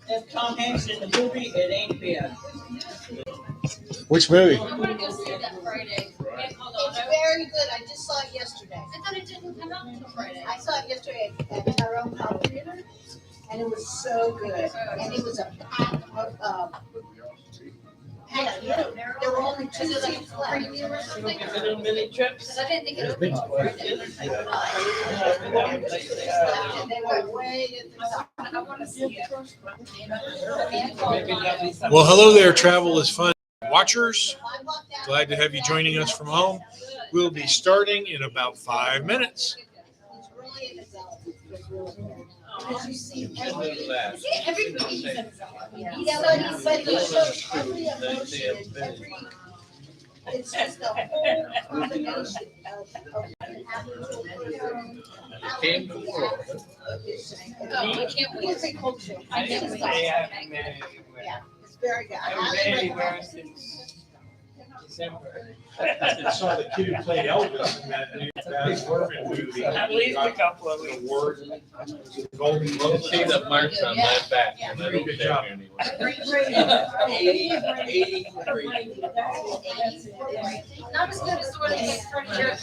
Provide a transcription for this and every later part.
If Tom Hanks in the movie, it ain't bad. Which movie? I'm gonna go see that Friday. It's very good. I just saw it yesterday. I thought it didn't come out until Friday. I saw it yesterday at Tyrone Theater, and it was so good. And it was a pack of, there were only 2 seats left. Preview or something? Is it in mini trips? Because I didn't think it opened until Friday. And they were way at the top. I want to see it. Maybe that'll be something. Well, hello there, Travel is Fun watchers. I walked out. Glad to have you joining us from home. We'll be starting in about 5 minutes. It's really an adult. It's really good. Because you see Everybody's in it. Yeah, but he shows every emotion and every, it's just a whole combination of what happens in Came to work. Oh, I can't wait. It's a culture. I can't wait. Yeah, it's very good. I I was highly anywhere recommend it. since December. I saw the kid who played Elvis in that new Baz Luhrmann movie. At least a couple of An weeks. award, Golden You Globe. see the marks on my back. when I Very don't good stay job. here anymore. Not as good as the one that gets from here.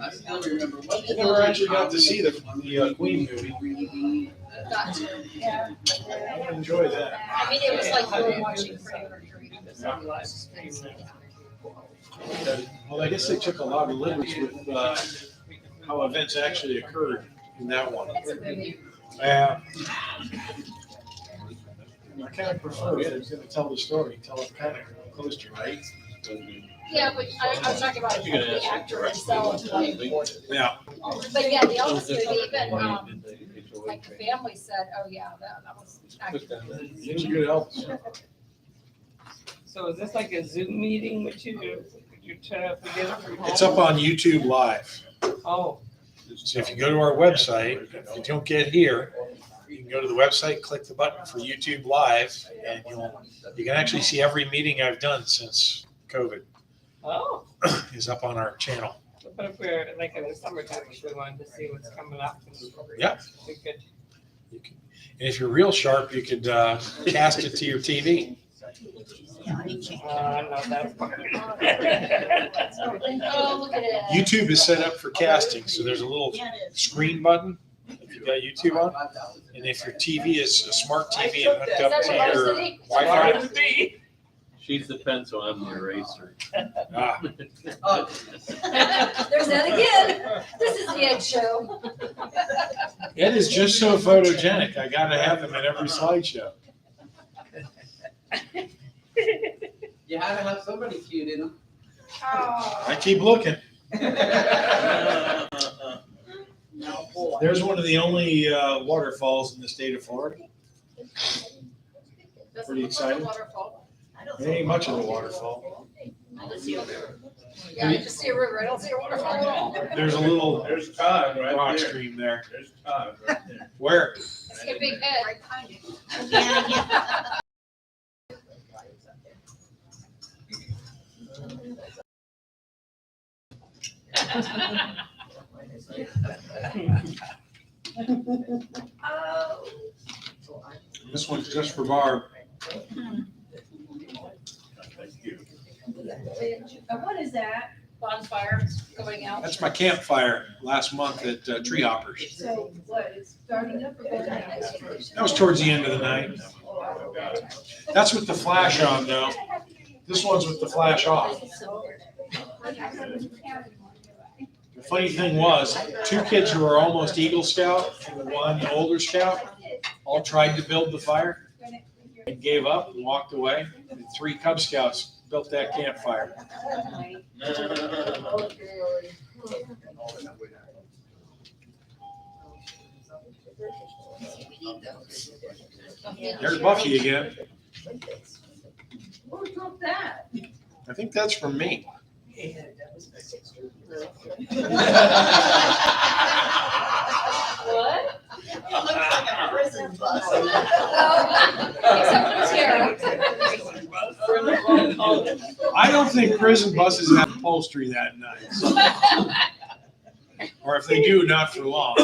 I still remember what. I never actually got to see the Queen movie. Got to. I would enjoy that. I mean, it was like you were watching Freddie Well, I guess they took a lot of liberties with how events actually occurred in that one. It's a movie. Yeah. I kind of prefer it. It's going to tell the story, tell it kind of close to right. Yeah, but I'm talking about You're gonna the ask actor me itself. Like, Yeah. but yeah, the Elvis movie, even, like the family said, oh yeah, that was actually. It was good help. So is this like a Zoom meeting with you turn up together from home? It's up on YouTube Live. Oh, So if you go to our website, if you don't get here, you can go to the website, click the button for YouTube Live, and you can actually see every meeting I've done since COVID oh. is up on our channel. But if we're like in the summertime, if we wanted to see what's coming up. Yeah. We could. You can, and if you're real sharp, you could cast it to your TV. No, that's fine. Oh, look at it. YouTube is set up for casting, so there's a little screen button if you've got YouTube on. And if your TV is a smart TV and hooked up to your Wi-Fi, She's the pencil, I'm the eraser. There's that again. This is the Ed Show. Ed is just so photogenic. I got to have him at every slideshow. You had to have somebody cute in them. I keep looking. There's one of the only waterfalls in the state of Florida. Pretty exciting. It ain't much of a waterfall. Yeah, I just see a river. I don't see a waterfall at all. There's a little There's Todd right rock there. stream there. There's Todd right there. Where? I see a big head. right behind it. Yeah, yeah. Oh. This one's just for Barb. What is that? Bonfire going out. That's my campfire last month at Tree Hoppers. So what, it's starting up or going out? That was towards the end of the night. That's with the flash on though. This one's with the flash off. The funny thing was, 2 kids who were almost Eagle Scout and one older Scout all tried to build the fire and gave up and walked away. And 3 Cub Scouts built that campfire. There's Buffy again. Who took that? I think that's from me. What? It looks like a prison bus. Except for Tara. I don't think prison buses have upholstery that night. So- or if they do, not for long.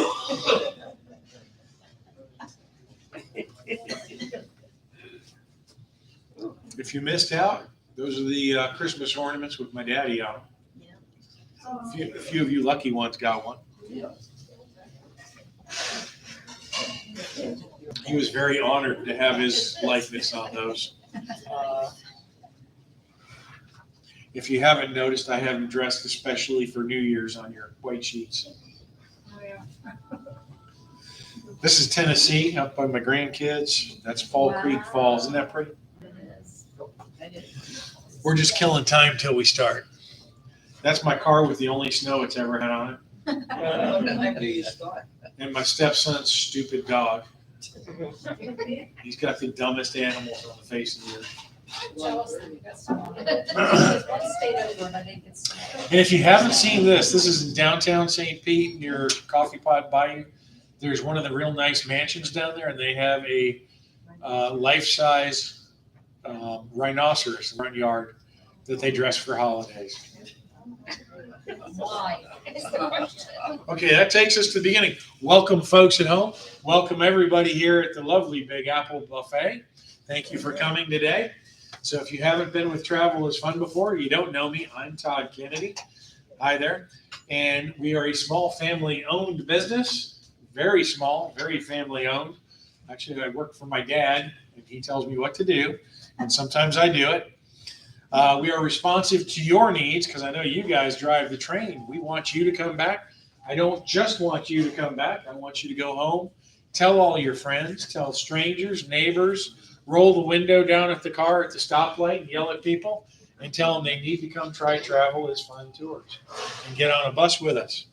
If you missed out, those are the Christmas ornaments with my daddy on them. A few of you lucky ones got one. He was very honored to have his likeness on those. If you haven't noticed, I have them dressed especially for New Year's on your white sheets. This is Tennessee, up by my grandkids. That's Fall Creek Falls. Isn't that pretty? We're just killing time till we start. That's my car with the only snow it's ever had on it. And my stepson's stupid dog. He's got the dumbest animals on the face of the earth. Jealous that you got some. One state over and I didn't get some. And if you haven't seen this is in downtown St. Pete near Coffee Pot Bayou. There's one of the real nice mansions down there, and they have a life-size rhinoceros in the front yard that they dress for holidays. Why? Is the question. Okay, that takes us to the beginning. Welcome, folks at home. Welcome, everybody here at the lovely Big Apple Buffet. Thank you for coming today. So if you haven't been with Travel is Fun before, you don't know me, I'm Todd Kennedy. Hi there. And we are a small family-owned business, very small, very family-owned. Actually, I work for my dad, and he tells me what to do, and sometimes I do it. We are responsive to your needs because I know you guys drive the train. We want you to come back. I don't just want you to come back. I want you to go home, tell all your friends, tell strangers, neighbors, roll the window down at the car at the stoplight and yell at people and tell them they need to come try Travel is Fun tours and get on a bus with us.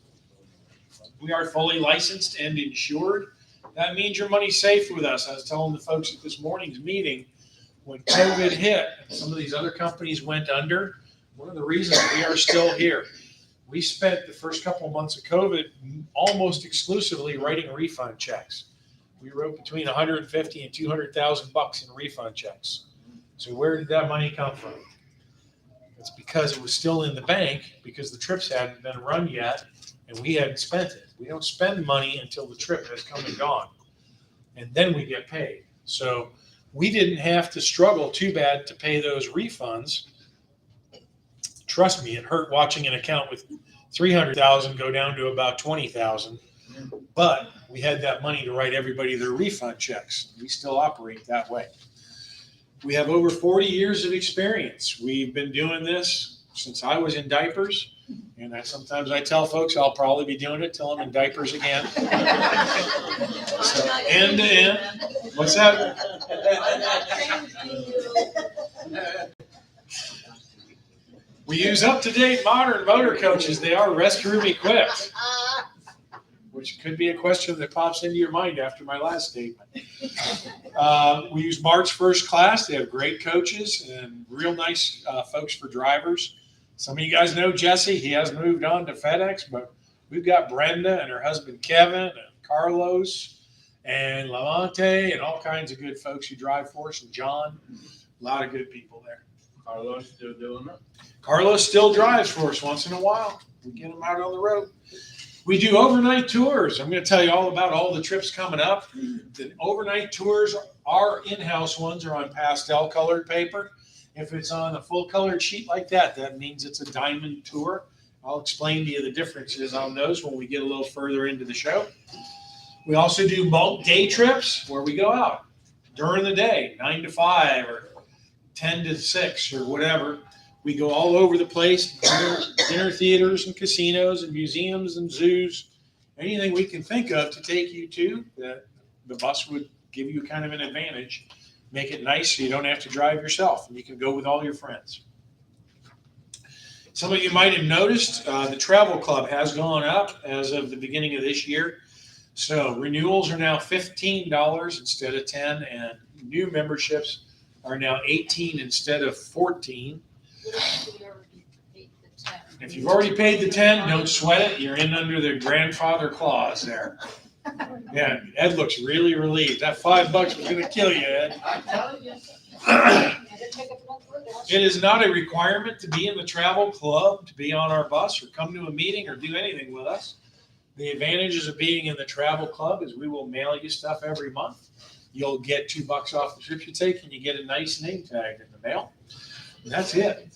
We are fully licensed and insured. That means your money's safe with us. I was telling the folks at this morning's meeting, when COVID hit and some of these other companies went under, one of the reasons we are still here, we spent the first couple of months of COVID almost exclusively writing refund checks. We wrote between $150,000 and $200,000 in refund checks. So where did that money come from? It's because it was still in the bank because the trips hadn't been run yet and we hadn't spent it. We don't spend money until the trip has come and gone, and then we get paid. So we didn't have to struggle too bad to pay those refunds. Trust me, it hurt watching an account with $300,000 go down to about $20,000. But we had that money to write everybody their refund checks. We still operate that way. We have over 40 years of experience. We've been doing this since I was in diapers. And sometimes I tell folks I'll probably be doing it till I'm in diapers again. So end to end. What's that? We use up-to-date modern motor coaches. They are restroom equipped, which could be a question that pops into your mind after my last statement. We use March First Class. They have great coaches and real nice folks for drivers. Some of you guys know Jesse. He has moved on to FedEx, but we've got Brenda and her husband Kevin and Carlos and Lavante and all kinds of good folks who drive for us, and John. A lot of good people there. Carlos still doing it? Carlos still drives for us once in a while. We get him out on the road. We do overnight tours. I'm going to tell you all about all the trips coming up. The overnight tours, our in-house ones, are on pastel colored paper. If it's on a full colored sheet like that, that means it's a diamond tour. I'll explain to you the differences on those when we get a little further into the show. We also do bulk day trips where we go out during the day, 9 to 5 or 10 to 6 or whatever. We go all over the place, dinner theaters and casinos and museums and zoos, anything we can think of to take you to that the bus would give you kind of an advantage. Make it nice so you don't have to drive yourself and you can go with all your friends. Some of you might have noticed the Travel Club has gone up as of the beginning of this year. So renewals are now $15 instead of $10, and new memberships are now $18 instead of $14. If you've already paid the $10, don't sweat it. You're in under the grandfather clause there. Yeah, Ed looks really relieved. That $5 was going to kill you, Ed. I'm telling you. It is not a requirement to be in the travel club, to be on our bus, or come to a meeting, or do anything with us. The advantages of being in the travel club is we will mail you stuff every month. You'll get $2 off the trip you take, and you get a nice name tag in the mail. And that's it.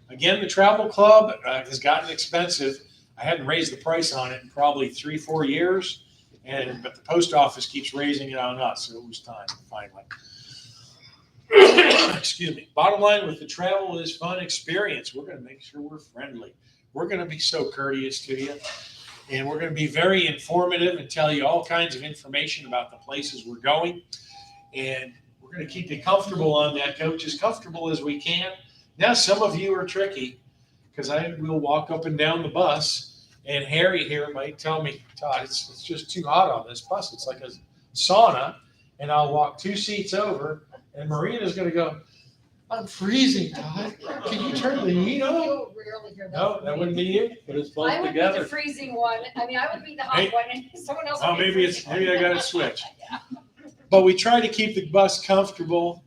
Again, the travel club has gotten expensive. I hadn't raised the price on it in probably 3-4 years, but the post office keeps raising it on us, so it was time finally. Excuse me. Bottom line with the travel is fun experience. We're going to make sure we're friendly. We're going to be so courteous to you, and we're going to be very informative and tell you all kinds of information about the places we're going. And we're going to keep you comfortable on that coach, as comfortable as we can. Now, some of you are tricky because I will walk up and down the bus, and Harry here might tell me, Todd, it's just too hot on this bus. It's like a sauna, and I'll walk 2 seats over, and Marina's going to go, I'm freezing, Todd. Can you turn the heat on? You'll rarely hear that. No, that wouldn't be you. But it's both I would be the together. freezing one. I mean, I would be the hot Hey. one and someone else. Oh, would be maybe freezing. I got to switch. But we try to keep the bus comfortable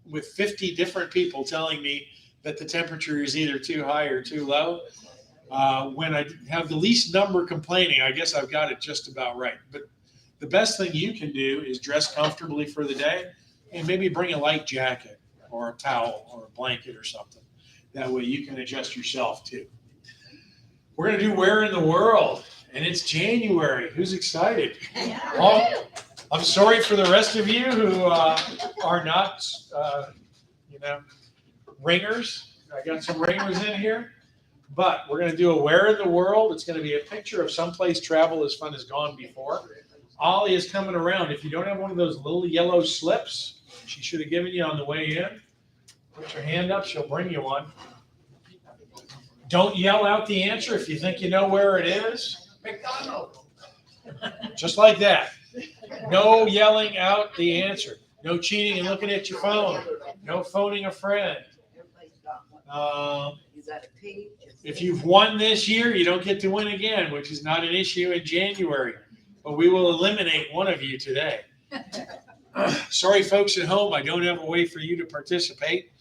with 50 different people telling me that the temperature is either too high or too low. When I have the least number complaining, I guess I've got it just about right. But the best thing you can do is dress comfortably for the day and maybe bring a light jacket or a towel or a blanket or something. That way you can adjust yourself too. We're going to do Where in the World, and it's January. Who's excited? Well, I'm sorry for the rest of you who are not, ringers. I got some ringers in here, but we're going to do a Where in the World. It's going to be a picture of someplace travel as fun as gone before. Ollie is coming around. If you don't have one of those little yellow slips, she should have given you on the way in. Put your hand up. She'll bring you one. Don't yell out the answer if you think you know where it is. McDonald's. Just like that. No yelling out the answer. No cheating and looking at your phone. No phoning a friend. Is that a page? If you've won this year, you don't get to win again, which is not an issue in January. But we will eliminate one of you today. Sorry, folks at home, I don't have a way for you to participate.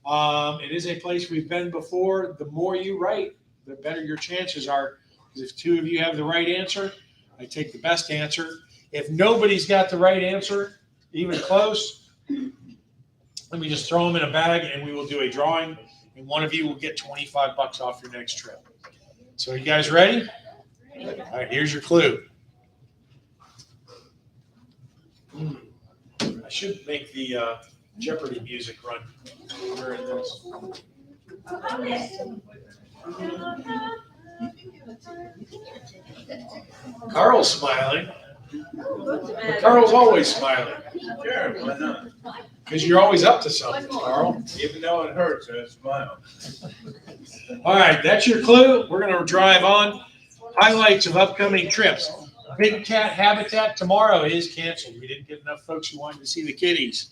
It is a place we've been before. The more you write, the better your chances are. Because if 2 of you have the right answer, I take the best answer. If nobody's got the right answer, even close, let me just throw them in a bag and we will do a drawing. And one of you will get $25 off your next trip. So, you guys ready? All right, here's your clue. I should make the Jeopardy music run. Where it is. Carl's smiling. But Carl's always smiling. Sure, why not? Because you're always up to something, Carl. Even though it hurts, I smile. All right, that's your clue. We're going to drive on. Highlights of upcoming trips. Big Cat Habitat tomorrow is canceled. We didn't get enough folks who wanted to see the kitties.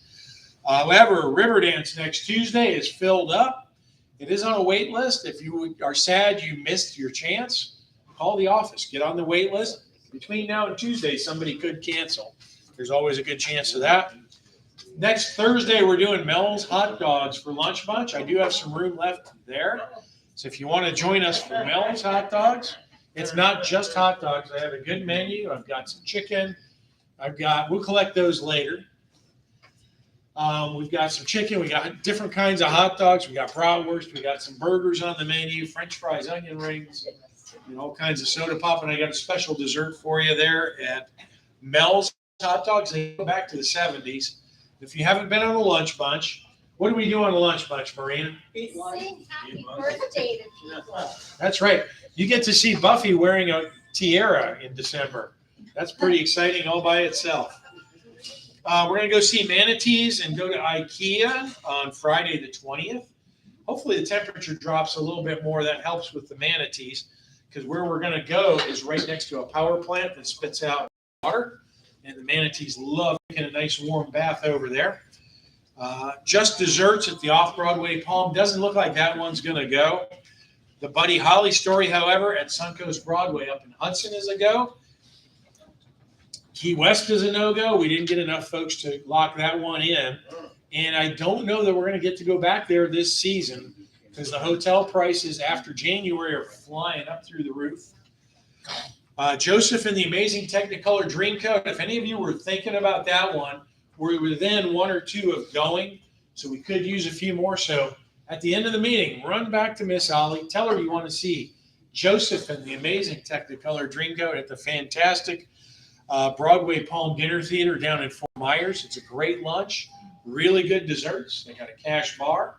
However, Riverdance next Tuesday is filled up. It is on a wait list. If you are sad you missed your chance, call the office. Get on the wait list. Between now and Tuesday, somebody could cancel. There's always a good chance of that. Next Thursday, we're doing Mel's Hot Dogs for Lunch Bunch. I do have some room left there. So if you want to join us for Mel's Hot Dogs, it's not just hot dogs. I have a good menu. I've got some chicken. We'll collect those later. We've got some chicken. We got different kinds of hot dogs. We got bratwurst. We got some burgers on the menu, French fries, onion rings, and all kinds of soda pop. And I got a special dessert for you there at Mel's Hot Dogs. They go back to the 70s. If you haven't been on a lunch bunch, what do we do on a lunch bunch, Marina? Sing happy birthday to people. That's right. You get to see Buffy wearing a tiara in December. That's pretty exciting all by itself. We're going to go see manatees and go to IKEA on Friday the 20th. Hopefully the temperature drops a little bit more. That helps with the manatees because where we're going to go is right next to a power plant that spits out water. And the manatees love taking a nice warm bath over there. Just Desserts at the Off-Broadway Palm. Doesn't look like that one's going to go. The Buddy Holly story, however, at Suncoast Broadway up in Hudson is a go. Key West is a no-go. We didn't get enough folks to lock that one in. And I don't know that we're going to get to go back there this season because the hotel prices after January are flying up through the roof. Joseph and the Amazing Technicolor Dreamcoat. If any of you were thinking about that one, we're within one or two of going, so we could use a few more. So at the end of the meeting, run back to Miss Ollie. Tell her you want to see Joseph and the Amazing Technicolor Dreamcoat at the fantastic Broadway Palm Dinner Theater down in Fort Myers. It's a great lunch, really good desserts. They got a cash bar,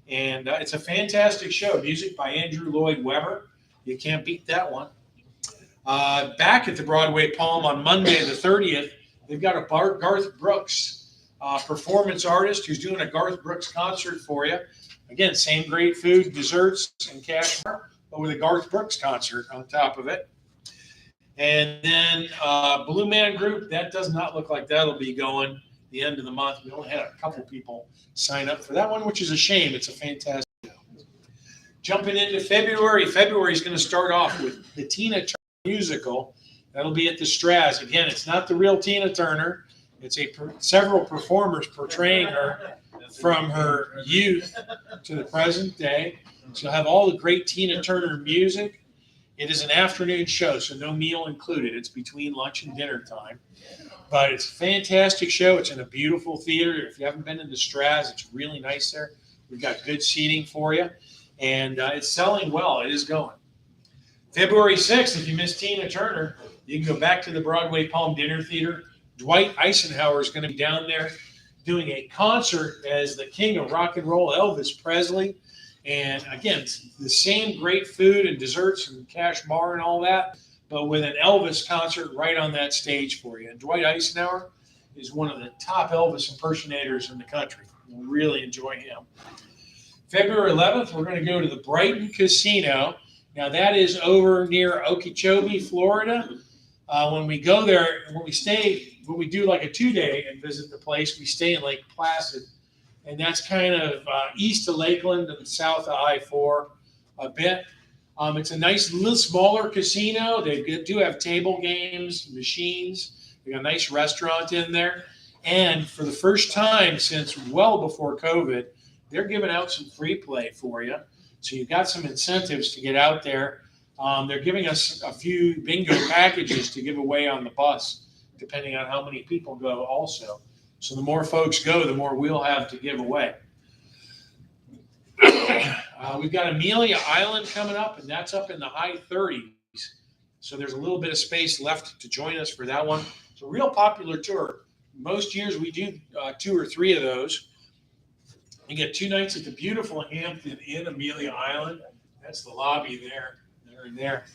and it's a fantastic show. Music by Andrew Lloyd Webber. You can't beat that one. Back at the Broadway Palm on Monday the 30th, they've got a Garth Brooks performance artist who's doing a Garth Brooks concert for you. Again, same great food, desserts, and cash bar, but with a Garth Brooks concert on top of it. And then Blue Man Group, that does not look like that'll be going the end of the month. We only had a couple people sign up for that one, which is a shame. It's a fantastic show. Jumping into February, February is going to start off with the Tina Turner musical. That'll be at the Straz. Again, it's not the real Tina Turner. It's several performers portraying her from her youth to the present day. So you'll have all the great Tina Turner music. It is an afternoon show, so no meal included. It's between lunch and dinner time. But it's a fantastic show. It's in a beautiful theater. If you haven't been in the Straz, it's really nice there. We've got good seating for you. And it's selling well. It is going. February 6th, if you missed Tina Turner, you can go back to the Broadway Palm Dinner Theater. Dwight Eisenhower is going to be down there doing a concert as the king of rock and roll, Elvis Presley. And again, the same great food and desserts and cash bar and all that, but with an Elvis concert right on that stage for you. And Dwight Eisenhower is one of the top Elvis impersonators in the country. You'll really enjoy him. February 11th, we're going to go to the Brighton Casino. Now, that is over near Okeechobee, Florida. When we go there, when we do like a 2-day and visit the place, we stay in Lake Placid. And that's kind of east of Lakeland and south of I-4 a bit. It's a nice little smaller casino. They do have table games, machines. They got a nice restaurant in there. And for the first time since well before COVID, they're giving out some free play for you. So you've got some incentives to get out there. They're giving us a few bingo packages to give away on the bus, depending on how many people go also. So the more folks go, the more we'll have to give away. We've got Amelia Island coming up, and that's up in the high 30s. So there's a little bit of space left to join us for that one. It's a real popular tour. Most years we do 2 or 3 of those. You get 2 nights at the beautiful Hampton Inn, Amelia Island. That's the lobby there and there.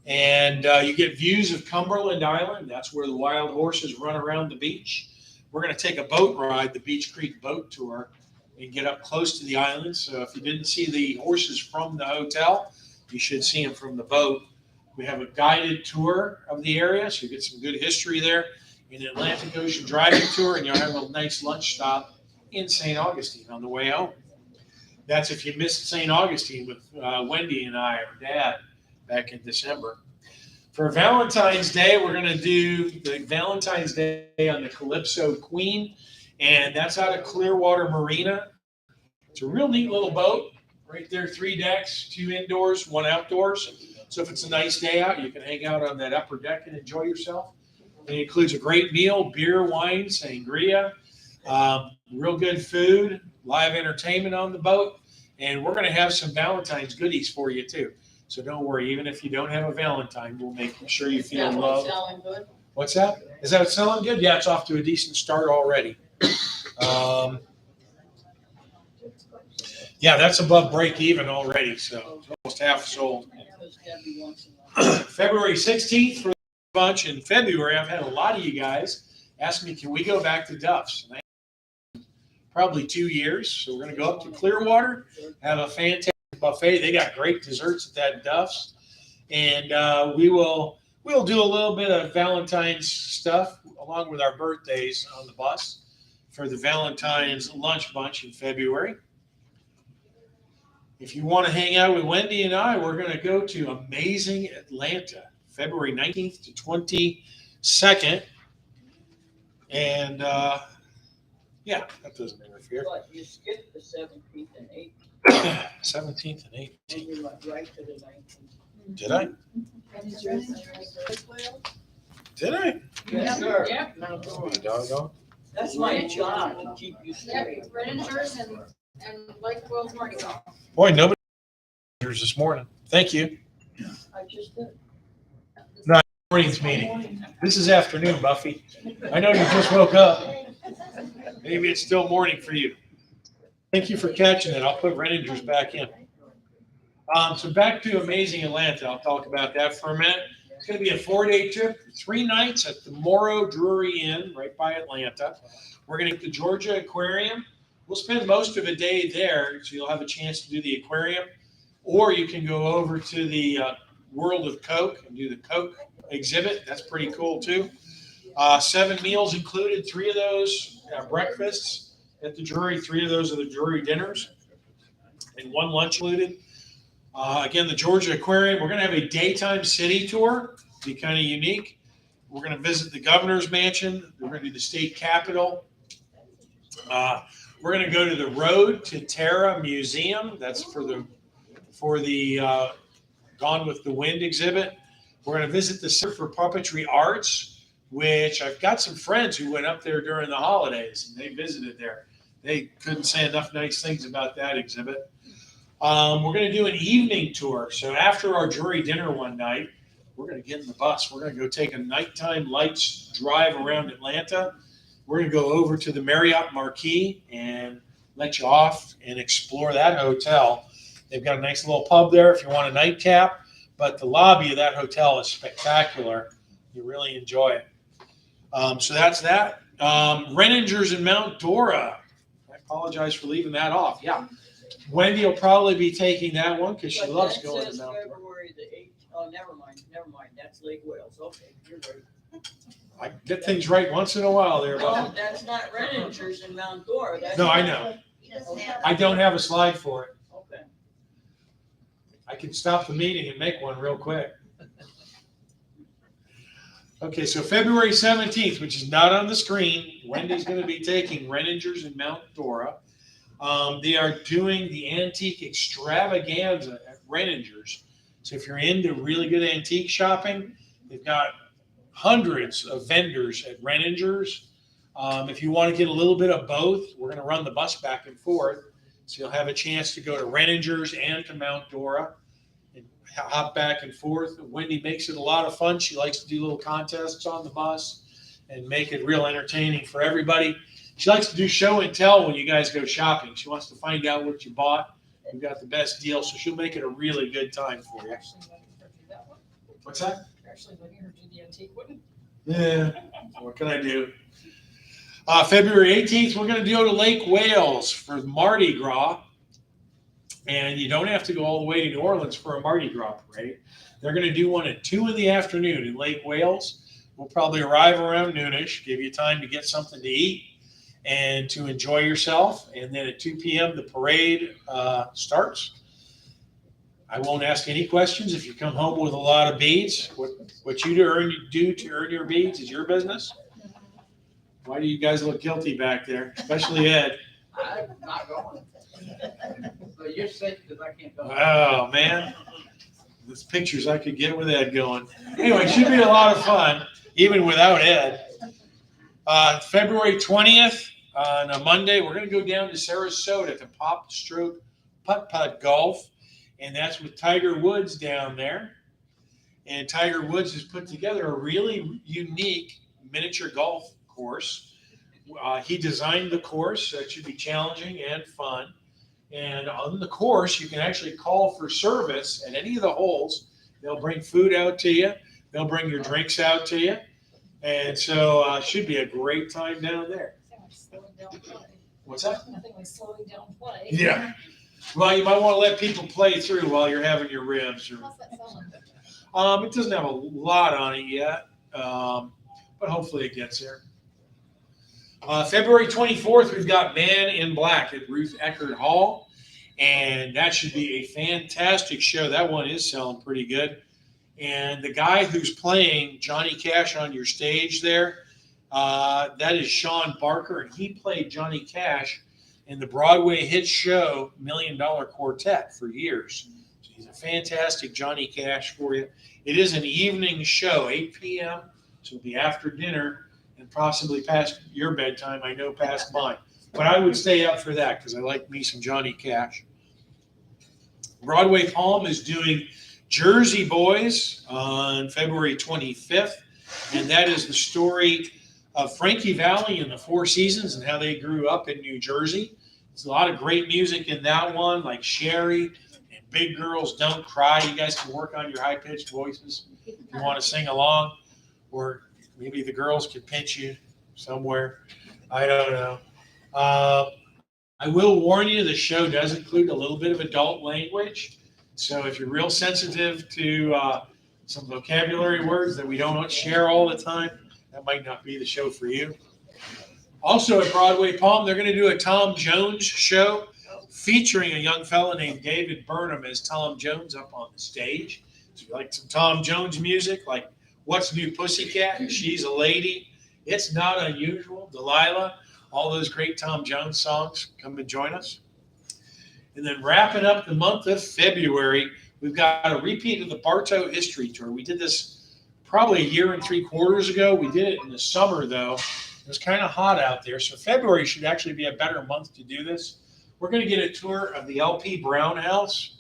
And you get views of Cumberland Island. That's where the wild horses run around the beach. We're going to take a boat ride, the Beach Creek Boat Tour, and get up close to the island. So if you didn't see the horses from the hotel, you should see them from the boat. We have a guided tour of the area, so you get some good history there. An Atlantic Ocean driving tour, and you'll have a nice lunch stop in St. Augustine on the way home. That's if you missed St. Augustine with Wendy and I, or Dad, back in December. For Valentine's Day, we're going to do the Valentine's Day on the Calypso Queen, and that's out of Clearwater Marina. It's a real neat little boat. Right there, 3 decks, 2 indoors, 1 outdoors. So if it's a nice day out, you can hang out on that upper deck and enjoy yourself. And it includes a great meal, beer, wine, sangria, real good food, live entertainment on the boat. And we're going to have some Valentine's goodies for you, too. So don't worry, even if you don't have a Valentine, we'll make sure you feel loved. Selling good? What's that? Is that selling good? Yeah, it's off to a decent start already. Yeah, that's above break even already, so it's almost half sold. February 16th for the bunch. In February, I've had a lot of you guys ask me, can we go back to Duff's? Probably 2 years. So we're going to go up to Clearwater, have a fantastic buffet. They got great desserts at that Duff's. And we'll do a little bit of Valentine's stuff along with our birthdays on the bus for the Valentine's lunch bunch in February. If you want to hang out with Wendy and I, we're going to go to Amazing Atlanta, February 19th to 22nd. And, yeah, that doesn't interfere. But you skipped the 17th and 18th, 17th and and 18th. you went right to the 19th. Did I? Did I? Yes, sir. Yeah. Oh, doggone. That's my job, to keep you straight. Yep, Renninger's and Lake Will's Mardi Gras. Boy, nobody was this morning. Thank you. I just did. Morning's meeting. This is afternoon, Buffy. I know you just woke up. Maybe it's still morning for you. Thank you for catching it. I'll put Renninger's back in. So back to Amazing Atlanta. I'll talk about that for a minute. It's going to be a 4-day trip, 3 nights at the Morrow Drury Inn right by Atlanta. We're going to get the Georgia Aquarium. We'll spend most of a day there, so you'll have a chance to do the aquarium. Or you can go over to the World of Coke and do the Coke exhibit. That's pretty cool too. 7 meals included, 3 of those breakfasts at the Drury, 3 of those are the Drury dinners, and 1 lunch included. Again, the Georgia Aquarium, we're going to have a daytime city tour. Be kind of unique. We're going to visit the governor's mansion. We're going to do the state capitol. We're going to go to the Road to Terra Museum. That's for the Gone with the Wind exhibit. We're going to visit the Center for Puppetry Arts, which I've got some friends who went up there during the holidays and they visited there. They couldn't say enough nice things about that exhibit. We're going to do an evening tour. So after our Drury dinner one night, we're going to get in the bus. We're going to go take a nighttime lights drive around Atlanta. We're going to go over to the Marriott Marquis and let you off and explore that hotel. They've got a nice little pub there if you want a nightcap, but the lobby of that hotel is spectacular. You really enjoy it. So that's that. Renninger's in Mount Dora. I apologize for leaving that off. Yeah. Wendy will probably be taking that one because she But loves that going to says Mount Dora. February the 8th. Oh, never mind. That's Lake Wales. Okay, you're right. I get things right once in a while there, No, Buffy. that's not Renninger's in Mount Dora. That's No, I know. He doesn't have. I don't have a slide for it. Okay. I can stop the meeting and make one real quick. Okay, so February 17th, which is not on the screen, Wendy's going to be taking Renninger's in Mount Dora. They are doing the antique extravaganza at Renninger's. So if you're into really good antique shopping, they've got hundreds of vendors at Renninger's. If you want to get a little bit of both, we're going to run the bus back and forth. So you'll have a chance to go to Renninger's and to Mount Dora and hop back and forth. Wendy makes it a lot of fun. She likes to do little contests on the bus and make it real entertaining for everybody. She likes to do show and tell when you guys go shopping. She wants to find out what you bought. You got the best deal, so she'll make it a really good time for you. Actually, letting her do that one. What's that? Actually, letting her do the antique one. Yeah, what can I do? February 18th, we're going to go to Lake Wales for Mardi Gras. And you don't have to go all the way to New Orleans for a Mardi Gras parade. They're going to do one at 2 in the afternoon in Lake Wales. We'll probably arrive around noonish, give you time to get something to eat and to enjoy yourself. And then at 2 p.m., the parade starts. I won't ask any questions. If you come home with a lot of beads, what you do to earn your beads is your business. Why do you guys look guilty back there, especially Ed? I'm not going. So you're safe because I can't go. Oh, man. There's pictures I could get with Ed going. Anyway, it should be a lot of fun, even without Ed. February 20th, on a Monday, we're going to go down to Sarasota to Pop Stroke Putt-Putt Golf. And that's with Tiger Woods down there. And Tiger Woods has put together a really unique miniature golf course. He designed the course, so it should be challenging and fun. And on the course, you can actually call for service at any of the holes. They'll bring food out to you. They'll bring your drinks out to you. And so it should be a great time down there. What's that? Nothing like slowing down play. Yeah. Well, you might want to let people play through while you're having your ribs. Or, How's that sound? it doesn't have a lot on it yet, but hopefully it gets there. February 24th, we've got Man in Black at Ruth Eckerd Hall, and that should be a fantastic show. That one is selling pretty good. And the guy who's playing Johnny Cash on your stage there That is Sean Barker, and he played Johnny Cash in the Broadway hit show $1 Million Quartet for years. So he's a fantastic Johnny Cash for you. It is an evening show, 8 p.m., so it'll be after dinner and possibly past your bedtime. I know past mine. But I would stay up for that because I like me some Johnny Cash. Broadway Palm is doing Jersey Boys on February 25th, and that is the story of Frankie Valli and the Four Seasons and how they grew up in New Jersey. There's a lot of great music in that one, like Sherry and Big Girls Don't Cry. You guys can work on your high-pitched voices if you want to sing along, or maybe the girls could pinch you somewhere. I don't know. I will warn you, the show does include a little bit of adult language. So if you're real sensitive to some vocabulary words that we don't share all the time, that might not be the show for you. Also at Broadway Palm, they're going to do a Tom Jones show featuring a young fella named David Burnham as Tom Jones up on the stage. So if you like some Tom Jones music, like What's New Pussycat, She's a Lady, It's Not Unusual, Delilah, all those great Tom Jones songs, come and join us. And then wrapping up the month of February, we've got a repeat of the Bartow History Tour. We did this probably 1 3/4 years ago. We did it in the summer, though. It was kind of hot out there, so February should actually be a better month to do this. We're going to get a tour of the LB Brown House,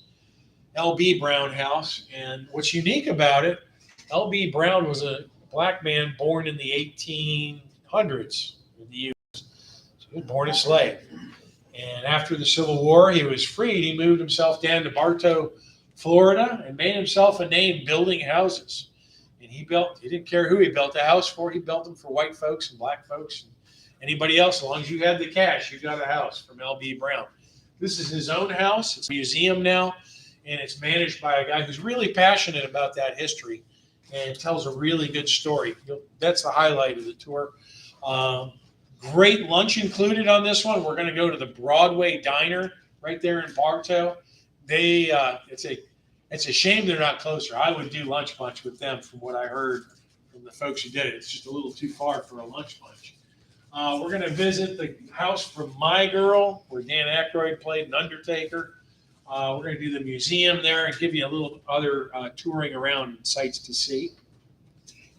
and what's unique about it, LB Brown was a black man born in the 1800s in the U.S. So he was born a slave. And after the Civil War, he was freed. He moved himself down to Bartow, Florida, and made himself a name building houses. And he didn't care who he built a house for. He built them for white folks and black folks and anybody else. As long as you had the cash, you got a house from LB Brown. This is his own house. It's a museum now, and it's managed by a guy who's really passionate about that history and tells a really good story. That's the highlight of the tour. Great lunch included on this one. We're going to go to the Broadway Diner right there in Bartow. It's a shame they're not closer. I would do lunch bunch with them from what I heard from the folks who did it. It's just a little too far for a lunch bunch. We're going to visit the house from My Girl, where Dan Aykroyd played an Undertaker. We're going to do the museum there and give you a little other touring around sites to see.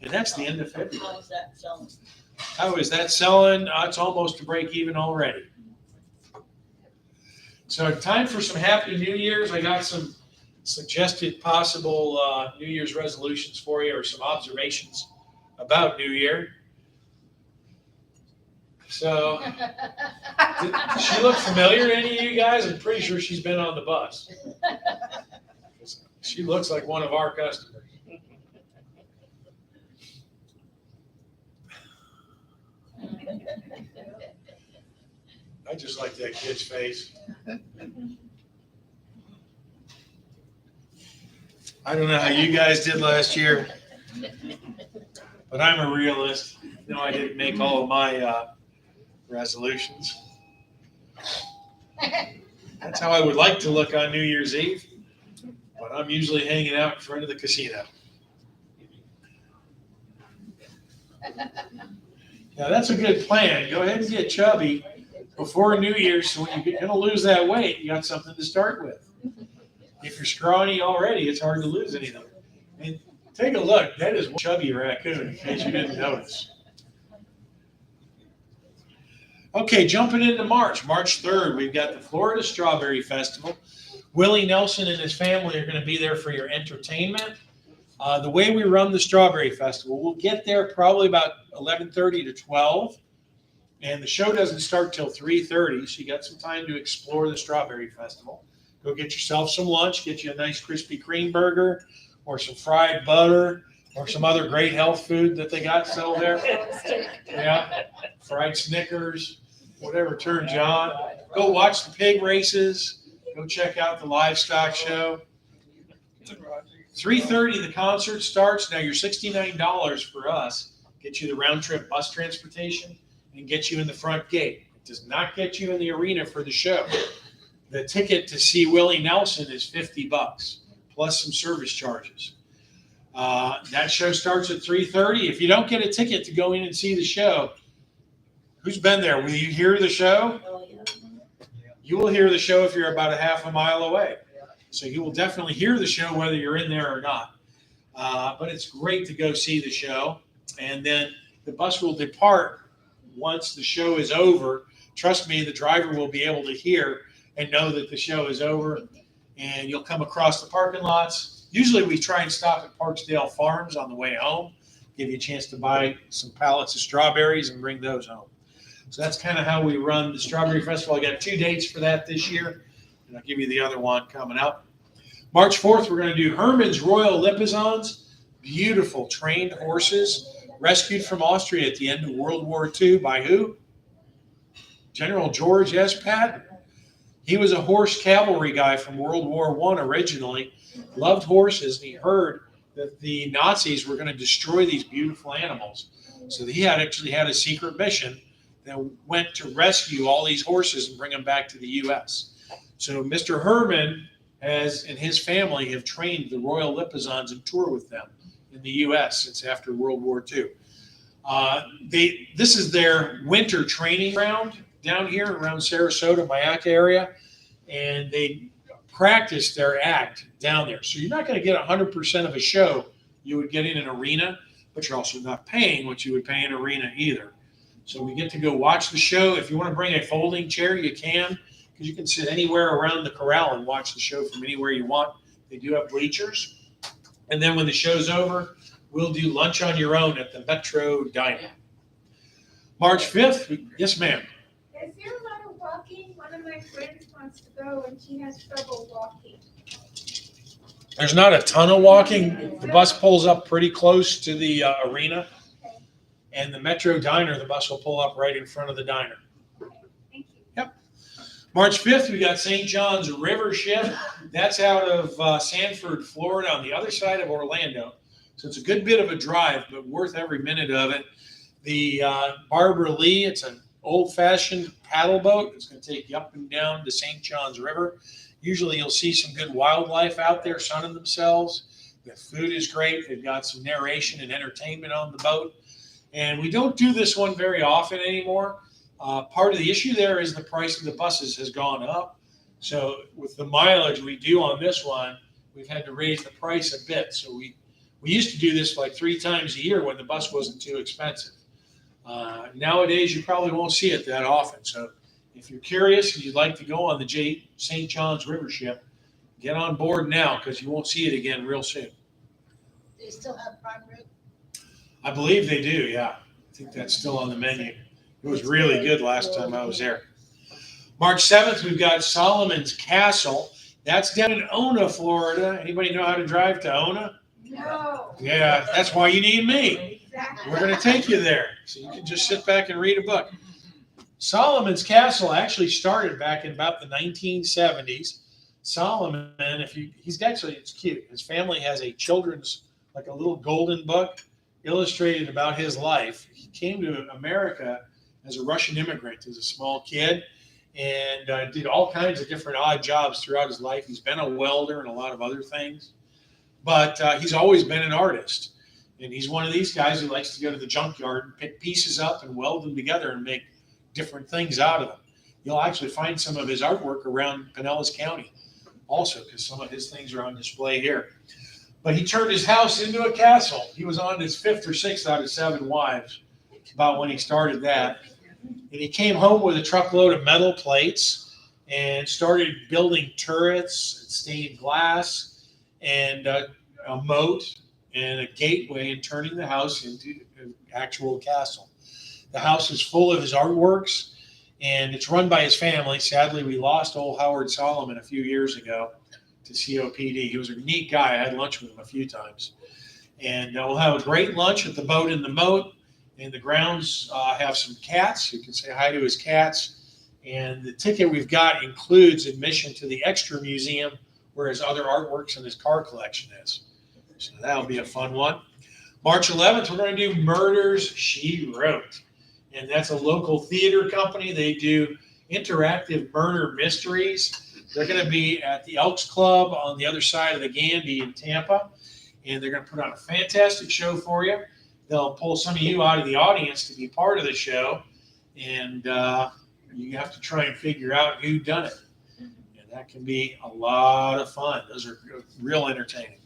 And that's the end of February. How's that selling? How is that selling? It's almost to break even already. So time for some Happy New Year's. I got some suggested possible New Year's resolutions for you, or some observations about New Year. So, does she look familiar to any of you guys? I'm pretty sure she's been on the bus. She looks like one of our customers. I just like that kid's face. I don't know how you guys did last year, but I'm a realist. No, I didn't make all of my resolutions. That's how I would like to look on New Year's Eve, but I'm usually hanging out in front of the casino. Now, that's a good plan. Go ahead and get chubby before New Year's, so when you're going to lose that weight, you got something to start with. If you're scrawny already, it's hard to lose anything. And take a look. That is one chubby raccoon, in case you didn't notice. Okay, jumping into March 3rd, we've got the Florida Strawberry Festival. Willie Nelson and his family are going to be there for your entertainment. The way we run the Strawberry Festival, we'll get there probably about 11:30 to 12, and the show doesn't start till 3:30, so you got some time to explore the Strawberry Festival. Go get yourself some lunch, get you a nice Krispy Kreme burger, or some fried butter, or some other great health food that they got still there. Yeah, fried Snickers, whatever turns you on. Go watch the pig races. Go check out the livestock show. 3:30, the concert starts. Now, you're $69 for us. Get you the round trip bus transportation and get you in the front gate. It does not get you in the arena for the show. The ticket to see Willie Nelson is $50 plus some service charges. That show starts at 3:30. If you don't get a ticket to go in and see the show, who's been there? Will you hear the show? Oh, yeah. You will hear the show if you're about a half a mile away. So you will definitely hear the show whether you're in there or not. But it's great to go see the show. And then the bus will depart once the show is over. Trust me, the driver will be able to hear and know that the show is over. And you'll come across the parking lots. Usually we try and stop at Parksdale Farms on the way home, give you a chance to buy some pallets of strawberries and bring those home. So that's kind of how we run the Strawberry Festival. I got 2 dates for that this year, and I'll give you the other one coming up. March 4th, we're going to do Herman's Royal Lipizzans, beautiful trained horses rescued from Austria at the end of World War II by who? General George S. Patton. He was a horse cavalry guy from World War I originally, loved horses, and he heard that the Nazis were going to destroy these beautiful animals. So he actually had a secret mission that went to rescue all these horses and bring them back to the U.S. So Mr. Herman and his family have trained the Royal Lipizzans and tour with them in the U.S. since after World War II. This is their winter training ground down here around Sarasota, Mayaca area, and they practice their act down there. So you're not going to get 100% of a show you would get in an arena, but you're also not paying what you would pay in an arena either. So we get to go watch the show. If you want to bring a folding chair, you can, because you can sit anywhere around the corral and watch the show from anywhere you want. They do have bleachers. And then when the show's over, we'll do lunch on your own at the Metro Diner. March 5th, yes, ma'am. Is there a lot of walking? One of my friends wants to go and she has trouble walking. There's not a ton of walking. The bus pulls up pretty close to the arena. And the Metro Diner, the bus will pull up right in front of the diner. Thank you. Yep. March 5th, we got St. John's River Ship. That's out of Sanford, Florida, on the other side of Orlando. So it's a good bit of a drive, but worth every minute of it. The Barbara Lee, it's an old-fashioned paddle boat. It's going to take you up and down the St. John's River. Usually you'll see some good wildlife out there sunning themselves. The food is great. They've got some narration and entertainment on the boat. And we don't do this one very often anymore. Part of the issue there is the price of the buses has gone up. So with the mileage we do on this one, we've had to raise the price a bit. So we used to do this like 3 times a year when the bus wasn't too expensive. Nowadays, you probably won't see it that often. So if you're curious and you'd like to go on the St. John's River Ship, get on board now because you won't see it again real soon. Do you still have prime rib? I believe they do, yeah. I think that's still on the menu. It was really good last time I was there. March 7th, we've got Solomon's Castle. That's down in Ona, Florida. Anybody know how to drive to Ona? No. Yeah, that's why you need me. Exactly. We're going to take you there so you can just sit back and read a book. Solomon's Castle actually started back in about the 1970s. Solomon, it's cute. His family has a children's, like a little golden book illustrated about his life. He came to America as a Russian immigrant as a small kid and did all kinds of different odd jobs throughout his life. He's been a welder and a lot of other things, but he's always been an artist. And he's one of these guys who likes to go to the junkyard and pick pieces up and weld them together and make different things out of them. You'll actually find some of his artwork around Pinellas County also, because some of his things are on display here. But he turned his house into a castle. He was on his 5th or 6th out of 7 wives, about when he started that. And he came home with a truckload of metal plates and started building turrets and stained glass and a moat and a gateway and turning the house into an actual castle. The house is full of his artworks, and it's run by his family. Sadly, we lost old Howard Solomon a few years ago to COPD. He was a neat guy. I had lunch with him a few times. And we'll have a great lunch at the Boat in the Moat. And the grounds have some cats. You can say hi to his cats. And the ticket we've got includes admission to the extra museum where his other artworks and his car collection is. So that'll be a fun one. March 11th, we're going to do Murders, She Wrote. And that's a local theater company. They do interactive murder mysteries. They're going to be at the Elks Club on the other side of the Gandy in Tampa. and they're going to put on a fantastic show for you. They'll pull some of you out of the audience to be part of the show, and you have to try and figure out who done it. And that can be a lot of fun. Those are real entertaining.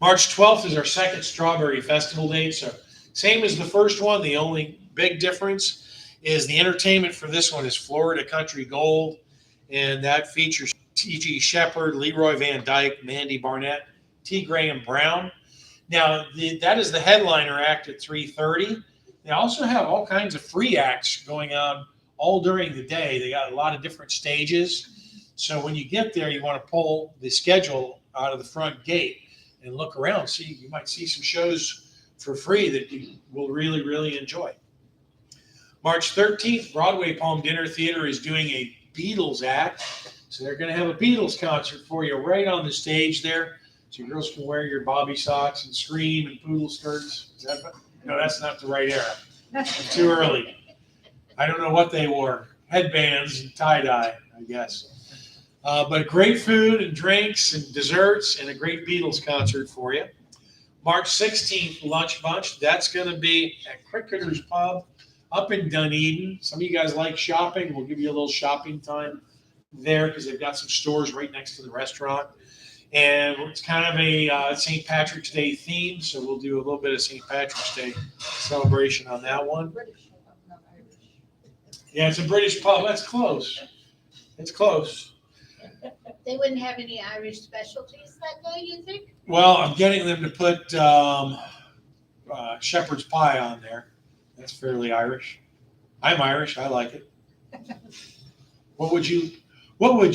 March 12th is our second Strawberry Festival date. So same as the first one. The only big difference is the entertainment for this one is Florida Country Gold, and that features T.G. Shepherd, Leroy Van Dyke, Mandy Barnett, T. Graham Brown. Now, that is the headliner act at 3:30. They also have all kinds of free acts going on all during the day. They got a lot of different stages. So when you get there, you want to pull the schedule out of the front gate and look around. See, you might see some shows for free that you will really, really enjoy. March 13th, Broadway Palm Dinner Theater is doing a Beatles act. So they're going to have a Beatles concert for you right on the stage there. So your girls can wear your bobby socks and scream and poodle skirts. No, that's not the right era. Too early. I don't know what they wore. Headbands and tie-dye, I guess. But great food and drinks and desserts and a great Beatles concert for you. March 16th, Lunch Bunch. That's going to be at Cricketer's Pub up in Dunedin. Some of you guys like shopping. We'll give you a little shopping time there because they've got some stores right next to the restaurant. And it's kind of a St. Patrick's Day theme, so we'll do a little bit of St. Patrick's Day celebration on that one. Yeah, it's a British pub. That's close. It's close. They wouldn't have any Irish specialties that day, you think? Well, I'm getting them to put shepherd's pie on there. That's fairly Irish. I'm Irish. I like it. What would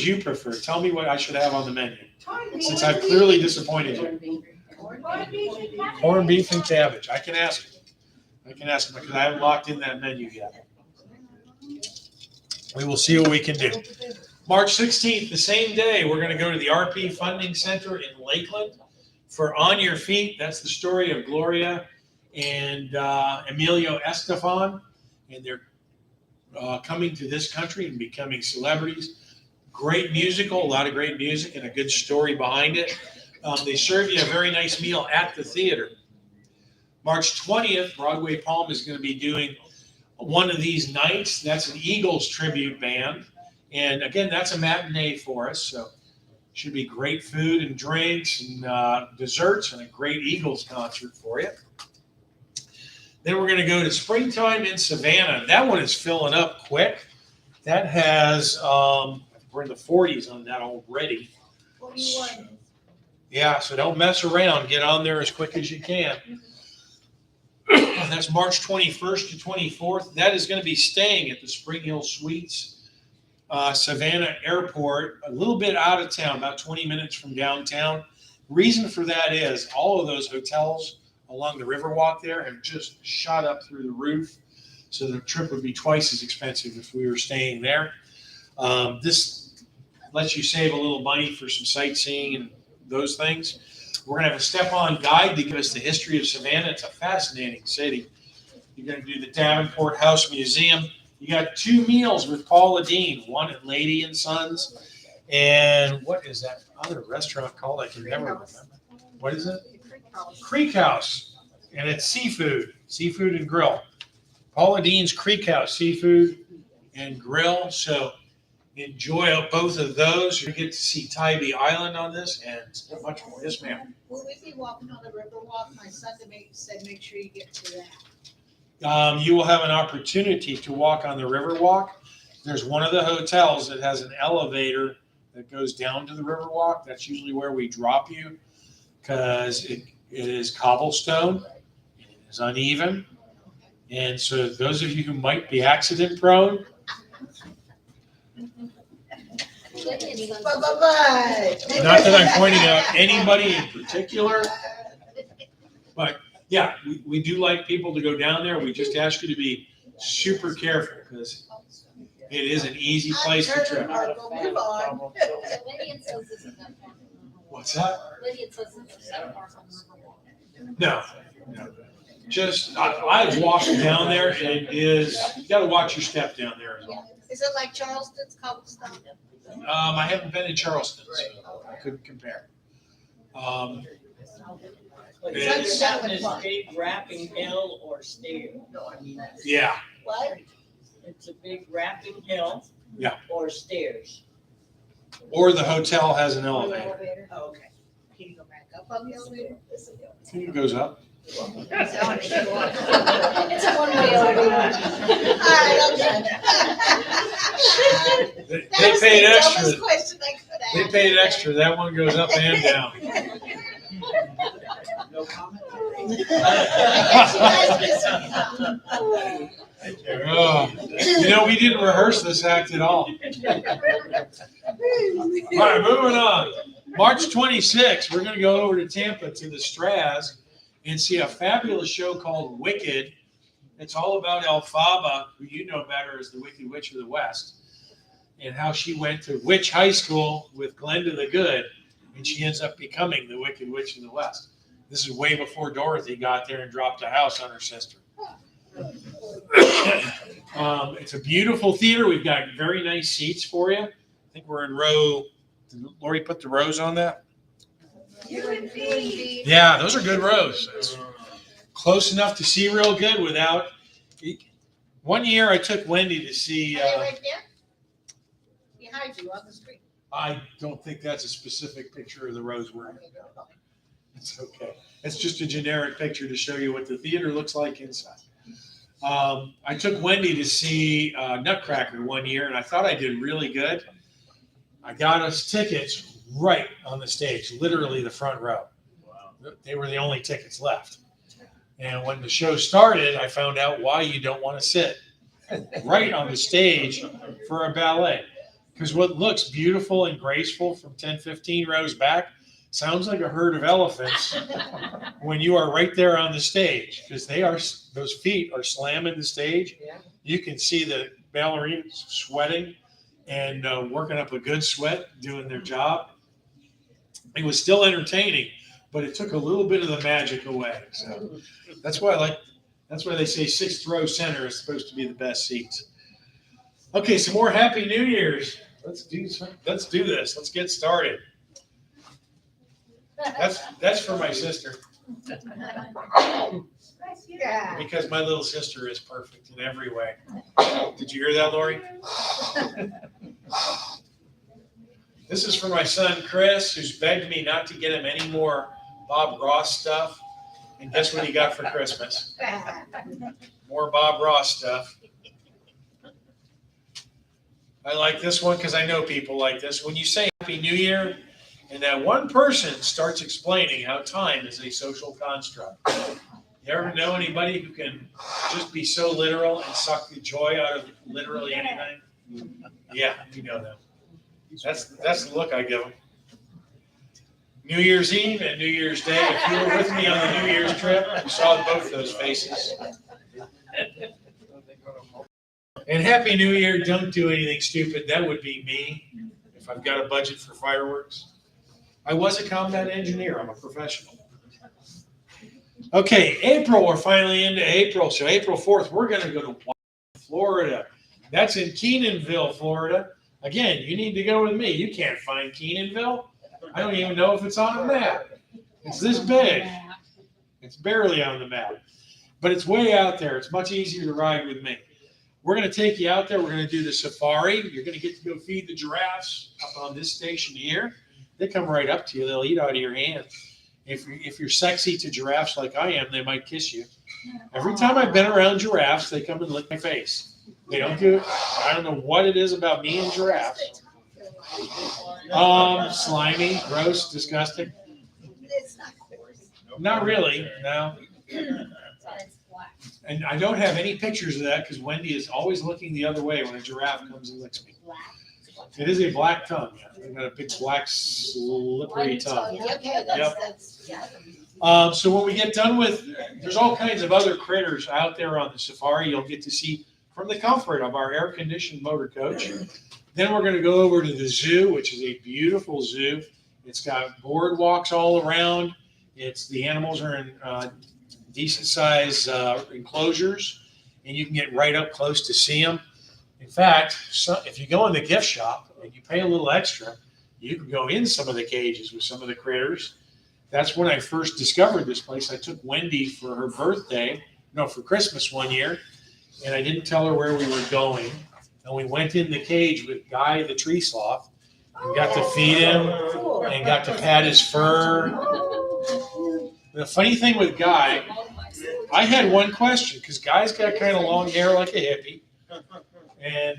you prefer? Tell me what I should have on the menu, since I've clearly disappointed you. Corned beef and cabbage. I can ask them. Because I haven't locked in that menu yet. We will see what we can do. March 16th, the same day, we're going to go to the RP Funding Center in Lakeland for On Your Feet. That's the story of Gloria and Emilio Estefan. And they're coming to this country and becoming celebrities. Great musical, a lot of great music and a good story behind it. They serve you a very nice meal at the theater. March 20th, Broadway Palm is going to be doing one of these nights. That's an Eagles tribute band. And again, that's a matinee for us. So should be great food and drinks and desserts and a great Eagles concert for you. Then we're going to go to Springtime in Savannah. That one is filling up quick. That has, we're in the 40s on that already. 41. Yeah, so don't mess around. Get on there as quick as you can. That's March 21st to 24th. That is going to be staying at the Spring Hill Suites, Savannah Airport, a little bit out of town, about 20 minutes from downtown. Reason for that is all of those hotels along the Riverwalk there have just shot up through the roof. So the trip would be twice as expensive if we were staying there. This lets you save a little money for some sightseeing and those things. We're going to have a step-on guide to give us the history of Savannah. It's a fascinating city. You're going to do the Davenport House Museum. You got 2 meals with Paula Deen, one at Lady and Sons. And what is that other restaurant called? I can never remember. What is it? Creek House. And it's seafood and grill. Paula Deen's Creek House, seafood and grill. So enjoy both of those. You get to see Tybee Island on this and much more. Yes, ma'am. Will we be walking on the Riverwalk? My son said make sure you get to that. You will have an opportunity to walk on the Riverwalk. There's one of the hotels that has an elevator that goes down to the Riverwalk. That's usually where we drop you because it is cobblestone. It is uneven. And so those of you who might be accident prone, Bye-bye. not that I'm pointing out anybody in particular, but yeah, we do like people to go down there. We just ask you to be super careful because it is an easy place to trip. Move on. Lydian says this is that far. What's that? Lydian says this is that far from Riverwalk. No. Just, I've walked down there and it is, you got to watch your step down there as well. Is it like Charleston's cobblestone? I haven't been in Charleston, so I couldn't compare. But Yeah. is that this big wrapping hill or stair? Yeah, What? It's a big wrapping hill? Yeah. Or stairs? or the hotel has an elevator. Elevator. Okay. Can you go back up on the elevator? It goes up. It's a one-way elevator. All right, okay. They That was the paid dumbest extra. question I could ask. They paid extra. That one goes up and down. No comment? I guess you guys missed me. Oh, we didn't rehearse this act at all. All right, moving on. March 26th, we're going to go over to Tampa to the Straz and see a fabulous show called Wicked. It's all about Elphaba, who you know better as the Wicked Witch of the West, and how she went to Witch High School with Glenda the Good, and she ends up becoming the Wicked Witch of the West. This is way before Dorothy got there and dropped a house on her sister. It's a beautiful theater. We've got very nice seats for you. I think we're in row. Did Lori put the rows on that? Yeah, those are good rows. It's close enough to see real good without. One year I took Wendy to see. Are they right there? Behind you on the street. I don't think that's a specific picture of the rows we're in. It's okay. It's just a generic picture to show you what the theater looks like inside. I took Wendy to see Nutcracker one year, and I thought I did really good. I got us tickets right on the stage, literally the front row. Wow. They were the only tickets left. And when the show started, I found out why you don't want to sit right on the stage for a ballet. Because what looks beautiful and graceful from 10, 15 rows back sounds like a herd of elephants when you are right there on the stage, because those feet are slamming the stage. Yeah. You can see the ballerinas sweating and working up a good sweat doing their job. It was still entertaining, but it took a little bit of the magic away. So that's why they say sixth row center is supposed to be the best seats. Okay, some more Happy New Year's. Let's do this. Let's get started. That's for my sister, Yeah. because my little sister is perfect in every way. Did you hear that, Lori? This is for my son, Chris, who's begged me not to get him any more Bob Ross stuff. And guess what he got for Christmas? More Bob Ross stuff. I like this one because I know people like this. When you say Happy New Year, and that one person starts explaining how time is a social construct. You ever know anybody who can just be so literal and suck the joy out of literally anything? Yeah, you know them. That's the look I give them. New Year's Eve and New Year's Day. If you were with me on the New Year's trip, you saw both those faces. And Happy New Year, don't do anything stupid. That would be me if I've got a budget for fireworks. I was a combat engineer. I'm a professional. Okay, April. We're finally into April. So April 4th, we're going to go to Florida. That's in Keenanville, Florida. Again, you need to go with me. You can't find Keenanville. I don't even know if it's on a map. It's this big. It's barely on the map. But it's way out there. It's much easier to ride with me. We're going to take you out there. We're going to do the safari. You're going to get to go feed the giraffes up on this station here. They come right up to you. They'll eat out of your hand. If you're sexy to giraffes like I am, they might kiss you. Every time I've been around giraffes, they come and lick my face. They don't do it. I don't know what it is about me and giraffes. Slimy, gross, disgusting. It's not coarse. Not really, no. And I don't have any pictures of that because Wendy is always looking the other way when a giraffe comes and licks me. It is a black tongue. Yeah. They've got a big black slippery tongue. Okay, Yep. that's, yeah. So when we get done with, there's all kinds of other critters out there on the safari you'll get to see from the comfort of our air-conditioned motor coach. Then we're going to go over to the zoo, which is a beautiful zoo. It's got boardwalks all around. The animals are in decent size enclosures, and you can get right up close to see them. In fact, if you go in the gift shop and you pay a little extra, you can go in some of the cages with some of the critters that's when I first discovered this place. I took Wendy for her for Christmas one year, and I didn't tell her where we were going. And we went in the cage with Guy the tree sloth and got to feed him and got to pat his fur. The funny thing with Guy, I had one question because Guy's got kind of long hair like a hippie, and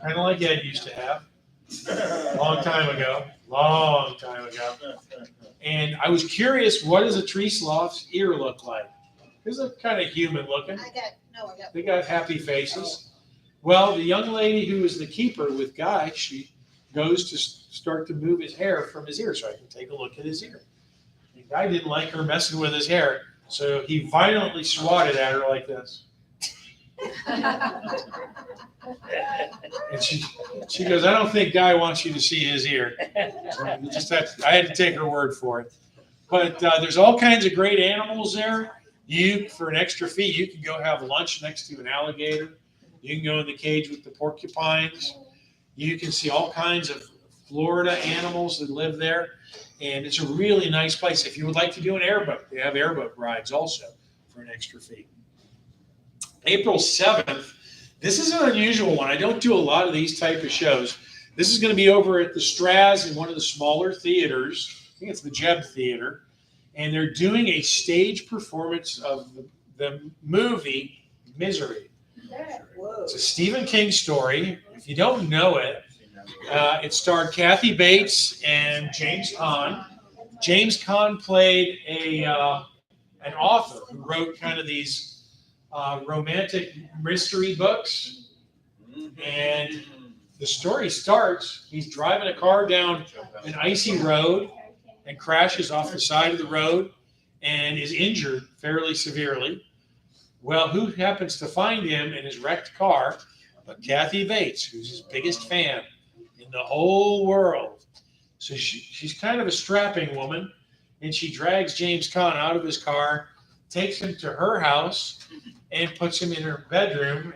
kind of like Ed used to have. Long time ago. And I was curious, what does a tree sloth's ear look like? Because they're kind of human looking. They got happy faces. Well, the young lady who is the keeper with Guy, she goes to start to move his hair from his ear so I can take a look at his ear. The Guy didn't like her messing with his hair, so he violently swatted at her like this. And she goes, I don't think Guy wants you to see his ear. So I had to take her word for it. But there's all kinds of great animals there. For an extra fee, you can go have lunch next to an alligator. You can go in the cage with the porcupines. You can see all kinds of Florida animals that live there. And it's a really nice place. If you would like to do an airboat, they have airboat rides also for an extra fee. April 7th, this is an unusual one. I don't do a lot of these type of shows. This is going to be over at the Straz in one of the smaller theaters. I think it's the Jeb Theater. And they're doing a stage performance of the movie Misery. It's a Stephen King story. If you don't know it, it starred Kathy Bates and James Caan. James Caan played an author who wrote kind of these romantic mystery books. And the story starts, he's driving a car down an icy road and crashes off the side of the road and is injured fairly severely. Well, who happens to find him in his wrecked car but Kathy Bates, who's his biggest fan in the whole world. So she's kind of a strapping woman, and she drags James Caan out of his car, takes him to her house, and puts him in her bedroom,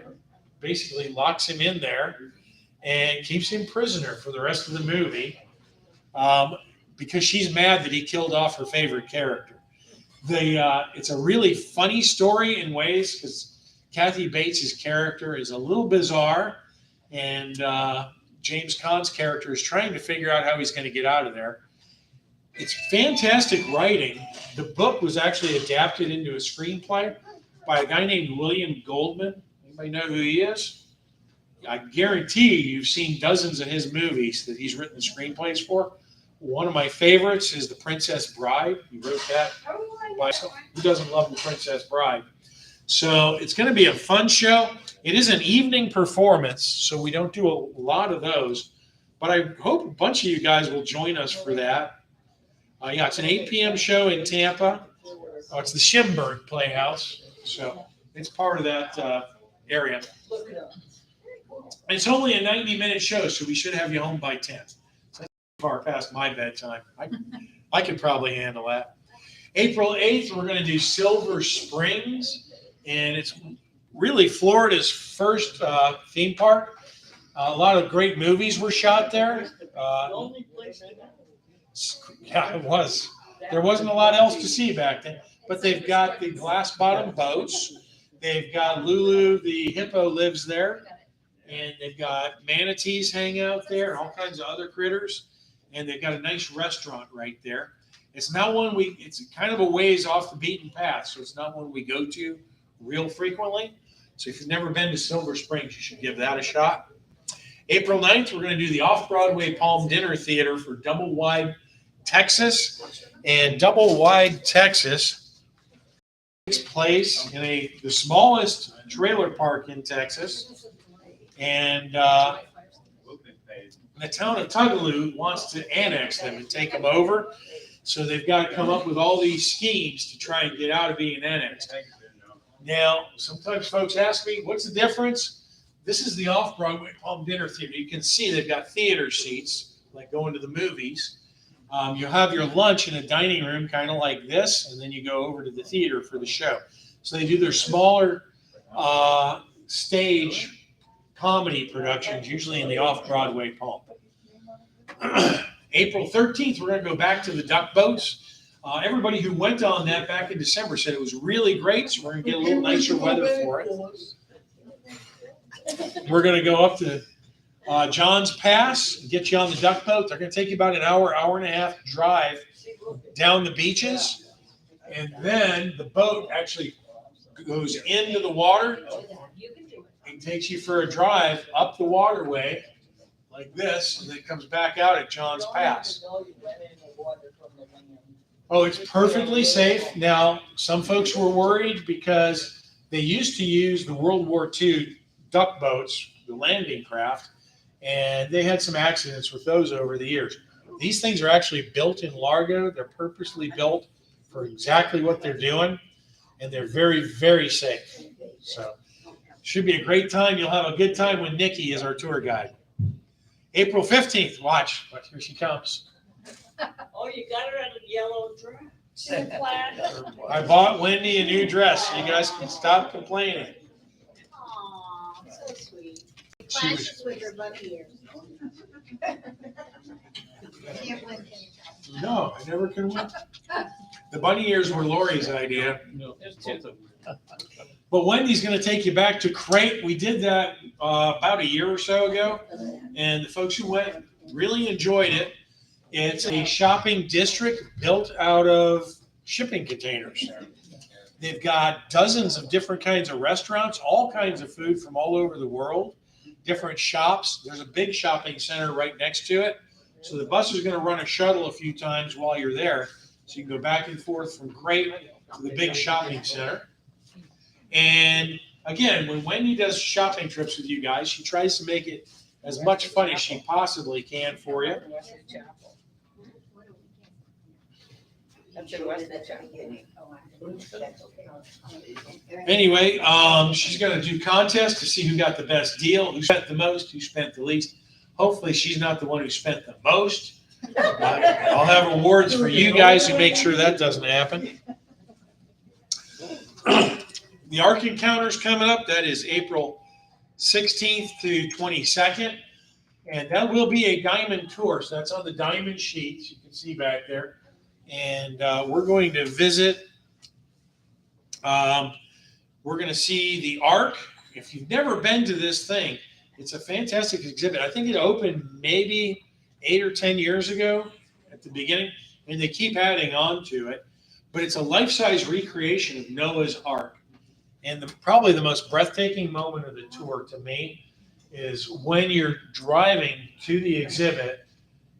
basically locks him in there, and keeps him prisoner for the rest of the movie because she's mad that he killed off her favorite character. It's a really funny story in ways because Kathy Bates' character is a little bizarre, and James Caan's character is trying to figure out how he's going to get out of there. It's fantastic writing. The book was actually adapted into a screenplay by a guy named William Goldman. Anybody know who he is? I guarantee you've seen dozens of his movies that he's written the screenplays for. One of my favorites is The Princess Bride. He wrote that. Who doesn't love The Princess Bride? So it's going to be a fun show. It is an evening performance, so we don't do a lot of those. But I hope a bunch of you guys will join us for that. It's an 8 p.m. show in Tampa. It's the Schimberg Playhouse. So it's part of that area. It's only a 90-minute show, so we should have you home by 10. So that's far past my bedtime. I could probably handle that. April 8th, we're going to do Silver Springs, and it's really Florida's first theme park. A lot of great movies were shot there. Yeah, it was. There wasn't a lot else to see back then. But they've got the glass-bottom boats. They've got Lulu, the hippo, lives there. And they've got manatees hang out there and all kinds of other critters. And they've got a nice restaurant right there. It's not one it's kind of a ways off the beaten path, so it's not one we go to real frequently. So if you've never been to Silver Springs, you should give that a shot. April 9th, we're going to do the Off-Broadway Palm Dinner Theater for Double Wide, Texas. And Double Wide, Texas takes place in the smallest trailer park in Texas. And the town of Tougaloo wants to annex them and take them over. So they've got to come up with all these schemes to try and get out of being annexed. Now, sometimes folks ask me, what's the difference? This is the Off-Broadway Palm Dinner Theater. You can see they've got theater seats, like going to the movies. You'll have your lunch in a dining room kind of like this, and then you go over to the theater for the show. So they do their smaller stage comedy productions, usually in the Off-Broadway Palm. April 13th, we're going to go back to the duck boats. Everybody who went on that back in December said it was really great, so we're gonna get a little nicer weather for it. We're gonna go up to John's Pass and get you on the duck boat. They're gonna take you about an hour, hour and a half drive down the beaches. And then the boat actually goes into the water and takes you for a drive up the waterway like this, and then comes back out at John's Pass. Oh, it's perfectly safe. Now, some folks were worried because they used to use the World War II duck boats, the landing craft, and they had some accidents with those over the years. These things are actually built in Largo. They're purposely built for exactly what they're doing, and they're very, very safe. So, should be a great time. You'll have a good time when Nikki is our tour guide. April 15th, watch, here she comes. Oh, you got her in a yellow dress. She's plaid. I bought Wendy a new dress. You guys can stop complaining. Aw, so sweet. She was, Flashes with her bunny ears. Can't win. no, I never can win. The bunny ears were Lori's idea. No, it's both of them. But Wendy's going to take you back to Crate. We did that about a year or so ago, and the folks who went really enjoyed it. It's a shopping district built out of shipping containers. They've got dozens of different kinds of restaurants, all kinds of food from all over the world, different shops. There's a big shopping center right next to it. So the bus is going to run a shuttle a few times while you're there. So you can go back and forth from Crate to the big shopping center. And again, when Wendy does shopping trips with you guys, she tries to make it as much fun as she possibly can for you. That's in Western Chapel. Anyway, she's going to do contests to see who got the best deal, who spent the most, who spent the least. Hopefully, she's not the one who spent the most. I'll have awards for you guys who make sure that doesn't happen. The Ark Encounter's coming up. That is April 16th to 22nd. And that will be a diamond tour. So that's on the diamond sheets you can see back there. And we're going to visit. We're going to see the Ark. If you've never been to this thing, it's a fantastic exhibit. I think it opened maybe 8 or 10 years ago at the beginning, and they keep adding on to it. But it's a life-size recreation of Noah's Ark. And probably the most breathtaking moment of the tour to me is when you're driving to the exhibit,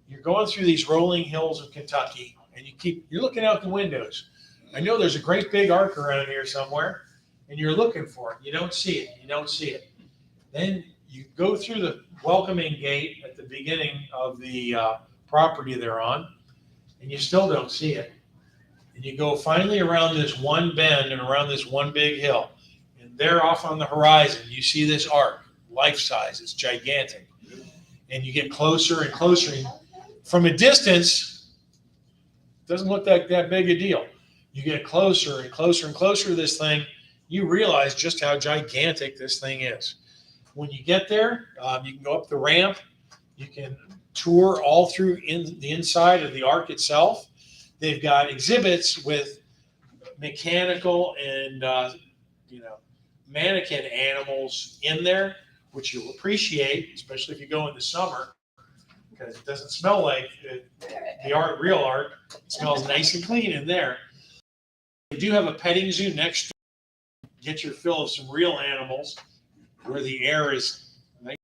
you're going through these rolling hills of Kentucky, and you're looking out the windows. I know there's a great big ark around here somewhere, and you're looking for it. You don't see it. Then you go through the welcoming gate at the beginning of the property they're on, and you still don't see it. And you go finally around this one bend and around this one big hill, and there off on the horizon, you see this ark, life size. It's gigantic. And you get closer and closer. And from a distance, it doesn't look like that big a deal. You get closer and closer and closer to this thing, you realize just how gigantic this thing is. When you get there, you can go up the ramp. You can tour all through the inside of the ark itself. They've got exhibits with mechanical and mannequin animals in there, which you'll appreciate, especially if you go in the summer, because it doesn't smell like the real ark. It smells nice and clean in there. We do have a petting zoo next door. Get your fill of some real animals where the air is nice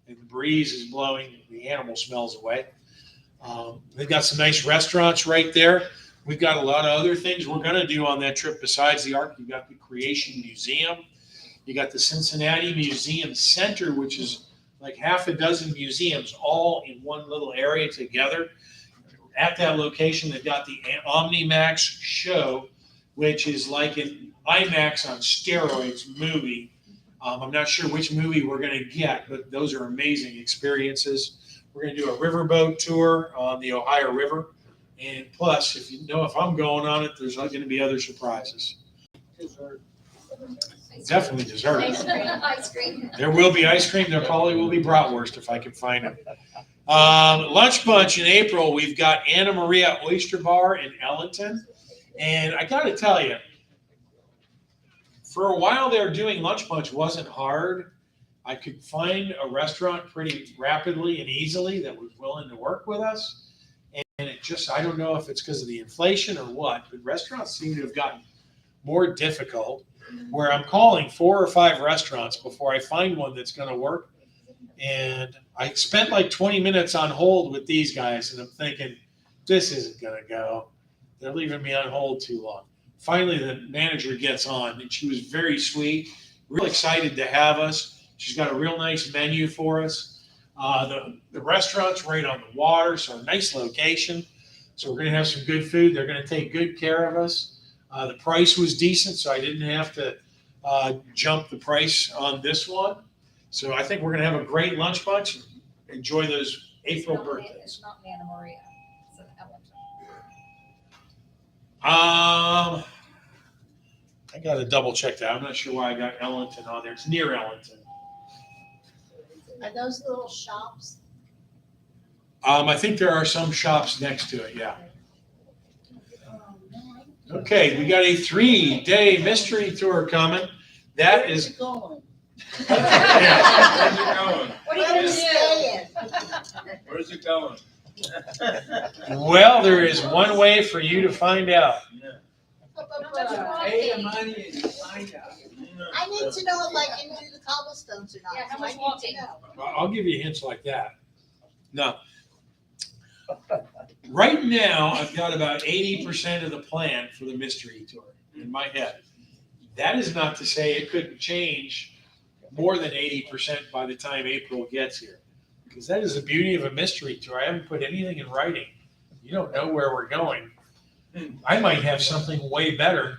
and the breeze is blowing the animal smells away. They've got some nice restaurants right there. We've got a lot of other things we're going to do on that trip besides the Ark. You've got the Creation Museum. You got the Cincinnati Museum Center, which is like half a dozen museums all in one little area together. At that location, they've got the OmniMax show, which is like an IMAX on steroids movie. I'm not sure which movie we're going to get, but those are amazing experiences. We're going to do a riverboat tour on the Ohio River. And plus, if I'm going on it, there's not going to be other surprises. Definitely dessert. Ice cream. There will be ice cream. There probably will be bratwurst if I can find it. Lunch Bunch in April, we've got Anna Maria Oyster Bar in Ellington. And I got to tell you, for a while there, doing Lunch Bunch wasn't hard. I could find a restaurant pretty rapidly and easily that was willing to work with us. And it just, I don't know if it's because of the inflation or what, but restaurants seem to have gotten more difficult, where I'm calling 4 or 5 restaurants before I find one that's going to work. And I spent like 20 minutes on hold with these guys, and I'm thinking, this isn't going to go. They're leaving me on hold too long. Finally, the manager gets on, and she was very sweet, real excited to have us. She's got a real nice menu for us. The restaurant's right on the water, so a nice location. So we're going to have some good food. They're going to take good care of us. The price was decent, so I didn't have to jump the price on this one. So I think we're going to have a great Lunch Bunch. Enjoy those April birthdays. It's not Anna Maria. It's in Ellington. I got to double check that. I'm not sure why I got Ellington on there. It's near Ellington. Are those little shops? I think there are some shops next to it, yeah. Okay, we got a 3-day mystery tour coming. That Where's is, it going? yeah. Where's it going? What are you Where gonna is it do? Where's it going? Well, there is one way for you to find out. Pay the money and find out. I need to know if I can do the cobblestones or not. Yeah, how So I much need to walking? know. I'll give you hints like that. No. Right now, I've got about 80% of the plan for the mystery tour in my head. That is not to say it couldn't change more than 80% by the time April gets here. Because that is the beauty of a mystery tour. I haven't put anything in writing. You don't know where we're going. I might have something way better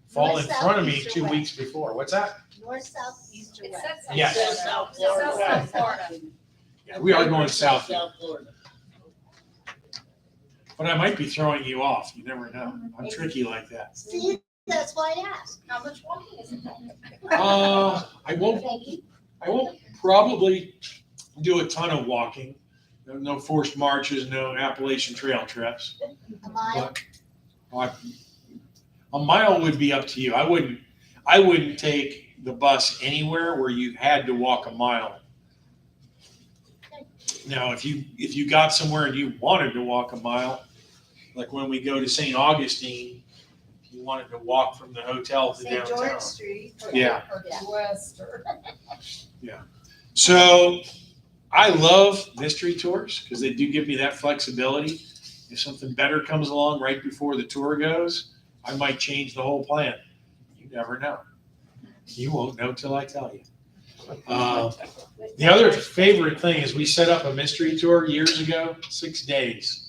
fall in front of me 2 weeks before. What's that? North, south, east, or It west? said South Yes. Florida. South It says Florida. South Florida. Yeah, we are going south. South Florida. But I might be throwing you off. You never know. I'm tricky like that. See, that's why I asked. How much walking is it? I won't probably do a ton of walking. No forced marches, no Appalachian Trail trips. A mile? But a mile would be up to you. I wouldn't take the bus anywhere where you had to walk a mile. Now, if you got somewhere and you wanted to walk a mile, like when we go to St. Augustine, if you wanted to walk from the hotel to St. downtown. George Street. Yeah. Or Key West or. So I love mystery tours because they do give me that flexibility. If something better comes along right before the tour goes, I might change the whole plan. You never know. You won't know till I tell you. The other favorite thing is we set up a mystery tour years ago, 6 days.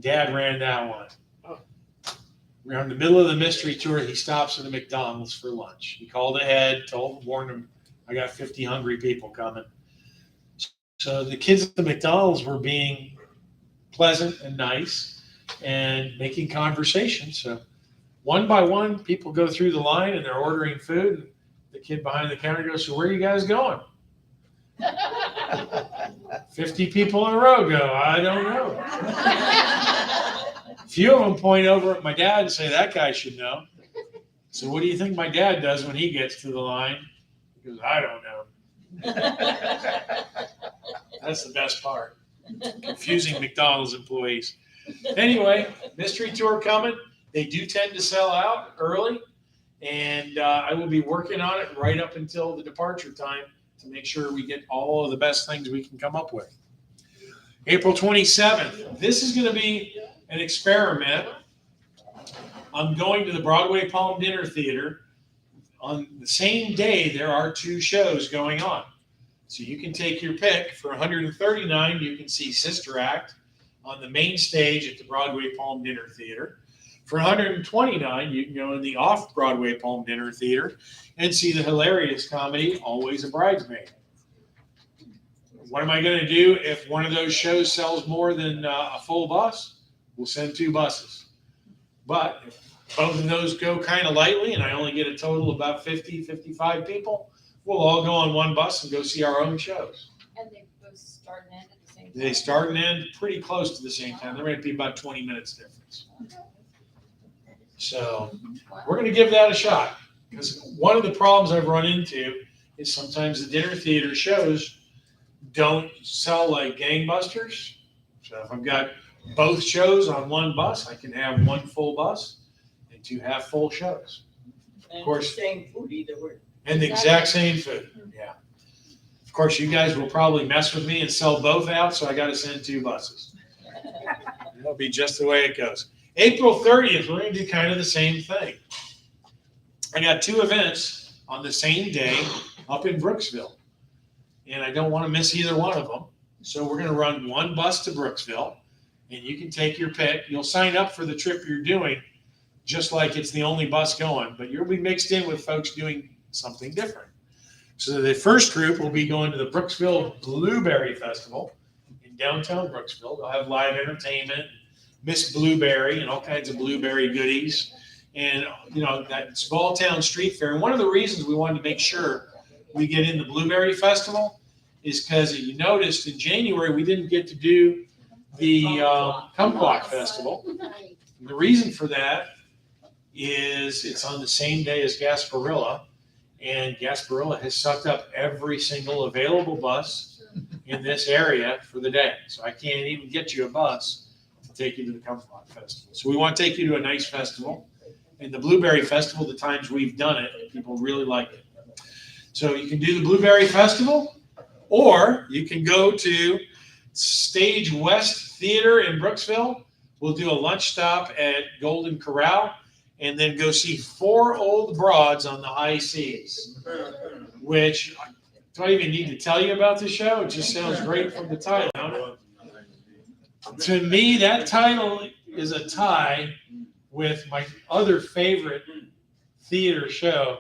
Dad ran that one. We're in the middle of the mystery tour. He stops at a McDonald's for lunch. He called ahead, warned him, I got 50 hungry people coming. So the kids at the McDonald's were being pleasant and nice and making conversation. So one by one, people go through the line and they're ordering food. And the kid behind the counter goes, so where are you guys going? 50 people in a row go, I don't know. A few of them point over at my dad and say, that guy should know. So what do you think my dad does when he gets to the line? He goes, I don't know. That's the best part. Confusing McDonald's employees. Anyway, mystery tour coming. They do tend to sell out early. And I will be working on it right up until the departure time to make sure we get all of the best things we can come up with. April 27th. This is going to be an experiment. I'm going to the Broadway Palm Dinner Theater. On the same day, there are 2 shows going on. So you can take your pick. For $139, you can see Sister Act on the main stage at the Broadway Palm Dinner Theater. For $129, you can go in the off-Broadway Palm Dinner Theater and see the hilarious comedy, Always a Bridesmaid. What am I going to do if one of those shows sells more than a full bus? We'll send 2 buses. But if both of those go kind of lightly and I only get a total of about 50, 55 people, we'll all go on one bus and go see our own shows. And they both start and end at the same They start and end pretty close to the same time. There might be about 20 minutes difference. So we're going to give that a shot, because one of the problems I've run into is sometimes the dinner theater shows don't sell like gangbusters. So if I've got both shows on one bus, I can have one full bus and two half full shows. And course. the same food either way. And the exact same food, yeah. Of course, you guys will probably mess with me and sell both out, so I got to send 2 buses. It'll be just the way it goes. April 30th, we're going to do kind of the same thing. I got 2 events on the same day up in Brooksville, and I don't want to miss either one of them. So we're going to run one bus to Brooksville, and you can take your pick. You'll sign up for the trip you're doing, just like it's the only bus going, but you'll be mixed in with folks doing something different. So the first group will be going to the Brooksville Blueberry Festival in downtown Brooksville. They'll have live entertainment, Miss Blueberry, and all kinds of blueberry goodies. And, you know, that small town street fair. And one of the reasons we wanted to make sure we get in the Blueberry Festival is because you noticed in January we didn't get to do the Kumquat Festival. And the reason for that is it's on the same day as Gasparilla. And Gasparilla has sucked up every single available bus in this area for the day. So I can't even get you a bus to take you to the Kumquat Festival. So we want to take you to a nice festival. And the Blueberry Festival, the times we've done it, people really like it. So you can do the Blueberry Festival, or you can go to Stage West Theater in Brooksville. We'll do a lunch stop at Golden Corral, and then go see 4 old broads on the high seas, which do I even need to tell you about the show? It just sounds great from the title. To me, that title is a tie with my other favorite theater show.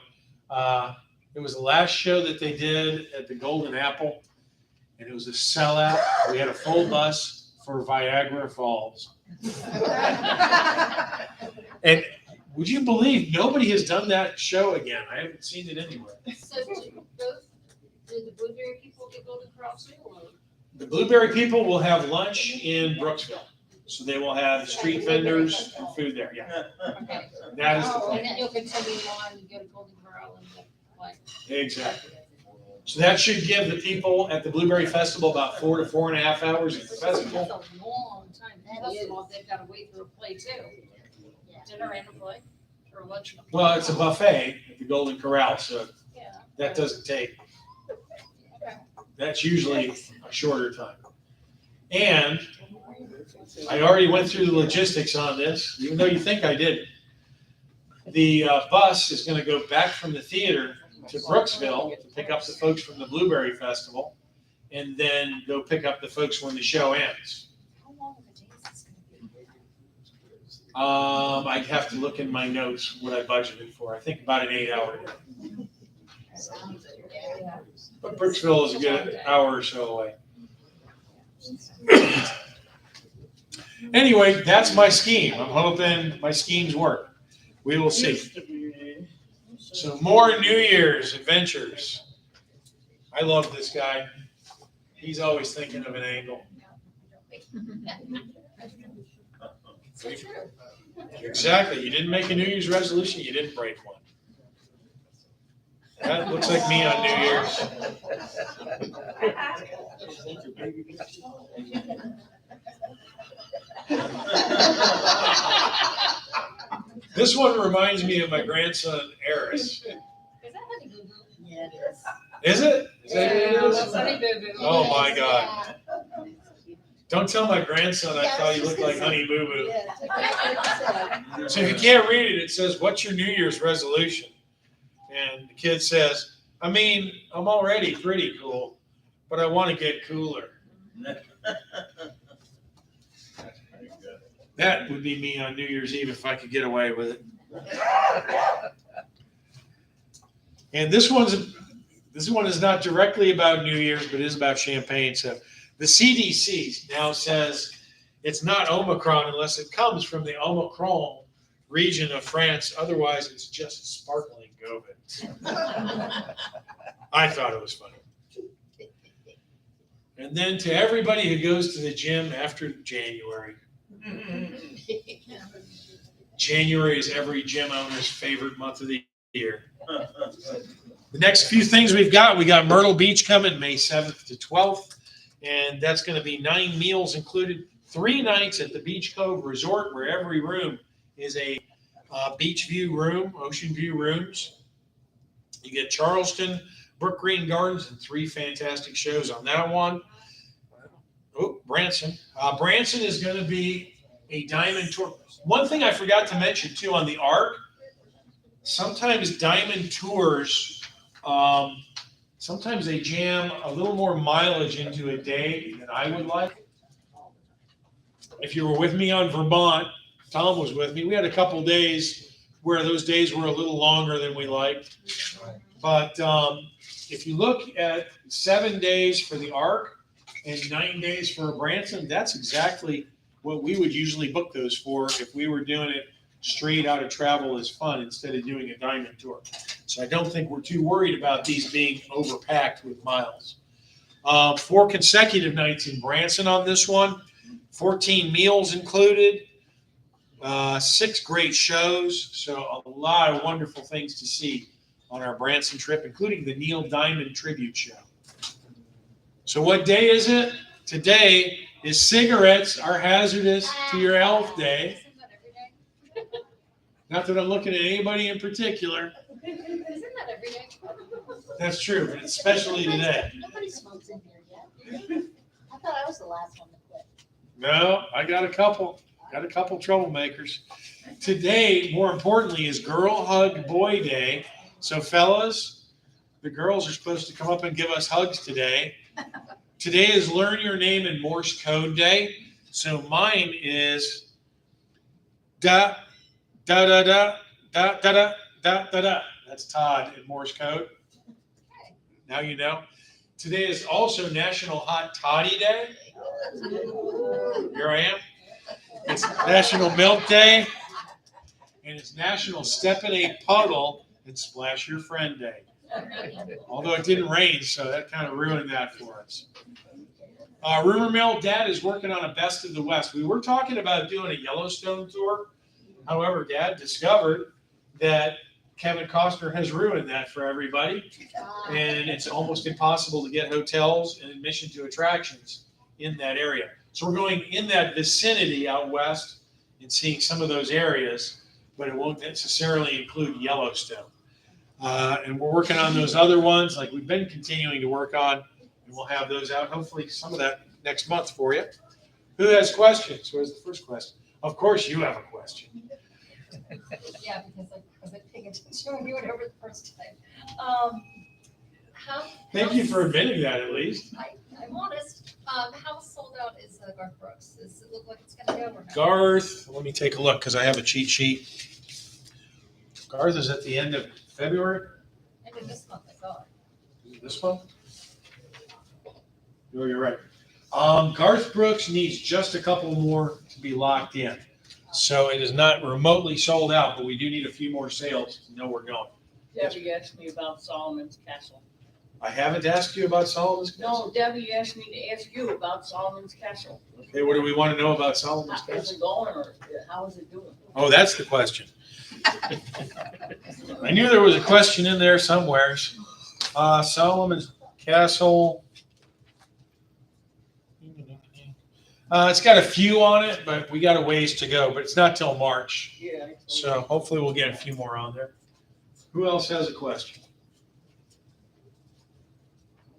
It was the last show that they did at the Golden Apple, and it was a sellout. We had a full bus for Viagra Falls. And would you believe nobody has done that show again? I haven't seen it anywhere. So did the Blueberry people get Golden Cross too, or? The Blueberry people will have lunch in Brooksville. So they will have street vendors and food there, yeah. Okay. That is the And plan. then you'll continue on to go to Golden Corral and like. Exactly. So that should give the people at the Blueberry Festival about 4 to 4.5 hours at the festival. That's a long time. First of all, they've got to wait for a play too. Dinner and a play, or lunch and a play. Well, it's a buffet at the Golden Corral, so Yeah. that doesn't take, Okay. that's usually a shorter time. And I already went through the logistics on this, even though you think I did. The bus is going to go back from the theater to Brooksville to pick up the folks from the Blueberry Festival, and then go pick up the folks when the show ends. How long of a day is this gonna be? I'd have to look in my notes what I budgeted for. I think about an 8-hour day. Yeah. But Brooksville is a good hour or so away. Anyway, that's my scheme. I'm hoping my schemes work. We will see. So more New Year's adventures. I love this guy. He's always thinking of an angle. So true. Exactly. You didn't make a New Year's resolution, you didn't break one. That looks like me on New Year's. This one reminds me of my grandson, Eris. Is that Honey Boo Boo? Yeah, it is. Is it? Is that what it is? That's Honey Boo Boo. Oh, my God. Don't tell my grandson I thought he looked like Honey Boo Boo. Yeah, that's exactly what it said. So if you can't read it, it says, "What's your New Year's resolution?" And the kid says, "I mean, I'm already pretty cool, but I want to get cooler." That would be me on New Year's Eve if I could get away with it. And this one is not directly about New Year's, but it is about champagne. So the CDC now says it's not Omicron unless it comes from the Omicron region of France. Otherwise, it's just sparkling COVID. I thought it was funny. And then to everybody who goes to the gym after January. January is every gym owner's favorite month of the year. The next few things we got Myrtle Beach coming May 7th to 12th. And that's going to be 9 meals included, 3 nights at the Beach Cove Resort, where every room is a beach view room, ocean view rooms. You get Charleston, Brook Green Gardens, and 3 fantastic shows on that one. Oh, Branson. Branson is going to be a diamond tour. One thing I forgot to mention too on the ARC, sometimes diamond tours, sometimes they jam a little more mileage into a day than I would like. If you were with me on Vermont, Tom was with me. We had a couple days where those days were a little longer than we liked. But if you look at 7 days for the ARC and 9 days for Branson, that's exactly what we would usually book those for if we were doing it straight out of Travel is Fun instead of doing a diamond tour. So I don't think we're too worried about these being overpacked with miles. 4 consecutive nights in Branson on this one, 14 meals included, 6 great shows. So a lot of wonderful things to see on our Branson trip, including the Neil Diamond Tribute Show. So what day is it? Today is Cigarettes Are Hazardous to Your Health Day. Not that I'm looking at anybody in particular. Isn't that every day? That's true, but especially today. Nobody smokes in here yet. I thought I was the last one to quit. No, I got a couple troublemakers. Today, more importantly, is Girl Hug Boy Day. So fellas, the girls are supposed to come up and give us hugs today. Today is Learn Your Name in Morse Code Day. So mine is da da da da da da da da da da. That's Todd in Morse code. Now you know. Today is also National Hot Toddy Day. Here I am. It's National Milk Day. And it's National Step in a Puddle and Splash Your Friend Day. Although it didn't rain, so that kind of ruined that for us. Rumor mill, Dad is working on a Best of the West. We were talking about doing a Yellowstone tour. However, Dad discovered that Kevin Costner has ruined that for everybody. And it's almost impossible to get hotels and admission to attractions in that area. So we're going in that vicinity out west and seeing some of those areas, but it won't necessarily include Yellowstone. And we're working on those other ones like we've been continuing to work on, and we'll have those out, hopefully some of that next month for you. Who has questions? Who has the first question? Of course you have a question. Yeah, because I wasn't paying attention when you went over the first time. Thank you for admitting that at least. I'm honest. How sold out is Garth Brooks? Does it look like it's gonna go or not? Garth, let me take a look because I have a cheat sheet. Garth is at the end of February. End of this month, I thought. Is it this one? No, you're right. Garth Brooks needs just a couple more to be locked in. So it is not remotely sold out, but we do need a few more sales to know we're going. Debbie asked me about Solomon's Castle. I haven't asked you about Solomon's Castle. No, Debbie asked me to ask you about Solomon's Castle. Okay, what do we want to know about Solomon's How is Castle? it going or how is it doing? Oh, that's the question. I knew there was a question in there somewhere. Solomon's Castle. It's got a few on it, but we got a ways to go. But it's not till March, Yeah. so hopefully we'll get a few more on there. Who else has a question?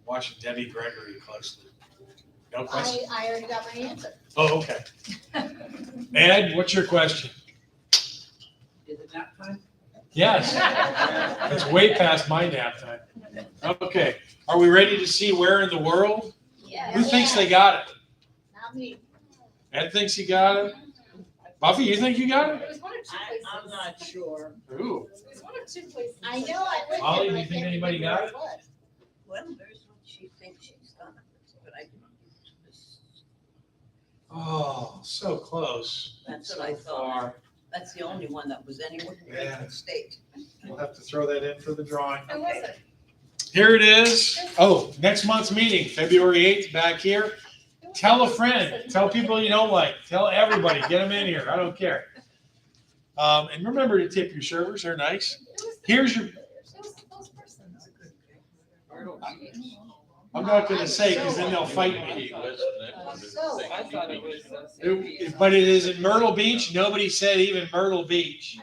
Watching Debbie Gregory closely. No question? I already got my answer. Oh, okay. Ed, what's your question? Is it nap time? Yes. It's way past my nap time. Okay. Are we ready to see where in the world? Yeah. Who thinks they got it? Not me. Ed thinks he got it. Buffy, you think you got It it? was one of two places. I'm not sure. Ooh. It was one of two places. I know I went Molly, there, do but you I think can't anybody remember got where it? was. Well, there's what she thinks she's done, but I, Oh, so close. That's So what I thought. far. that's the only one that was anywhere Yeah. in the state. We'll have to throw that in for the drawing. Who was it? Here it is. Oh, next month's meeting, February 8th, back here. Tell a friend. Tell people you don't like. Tell everybody. Get them in here. I don't care. And remember to tip your servers. They're nice. Here's your. I'm not going to say because then they'll fight me. I thought it was. But it is in Myrtle Beach. Nobody said even Myrtle Beach.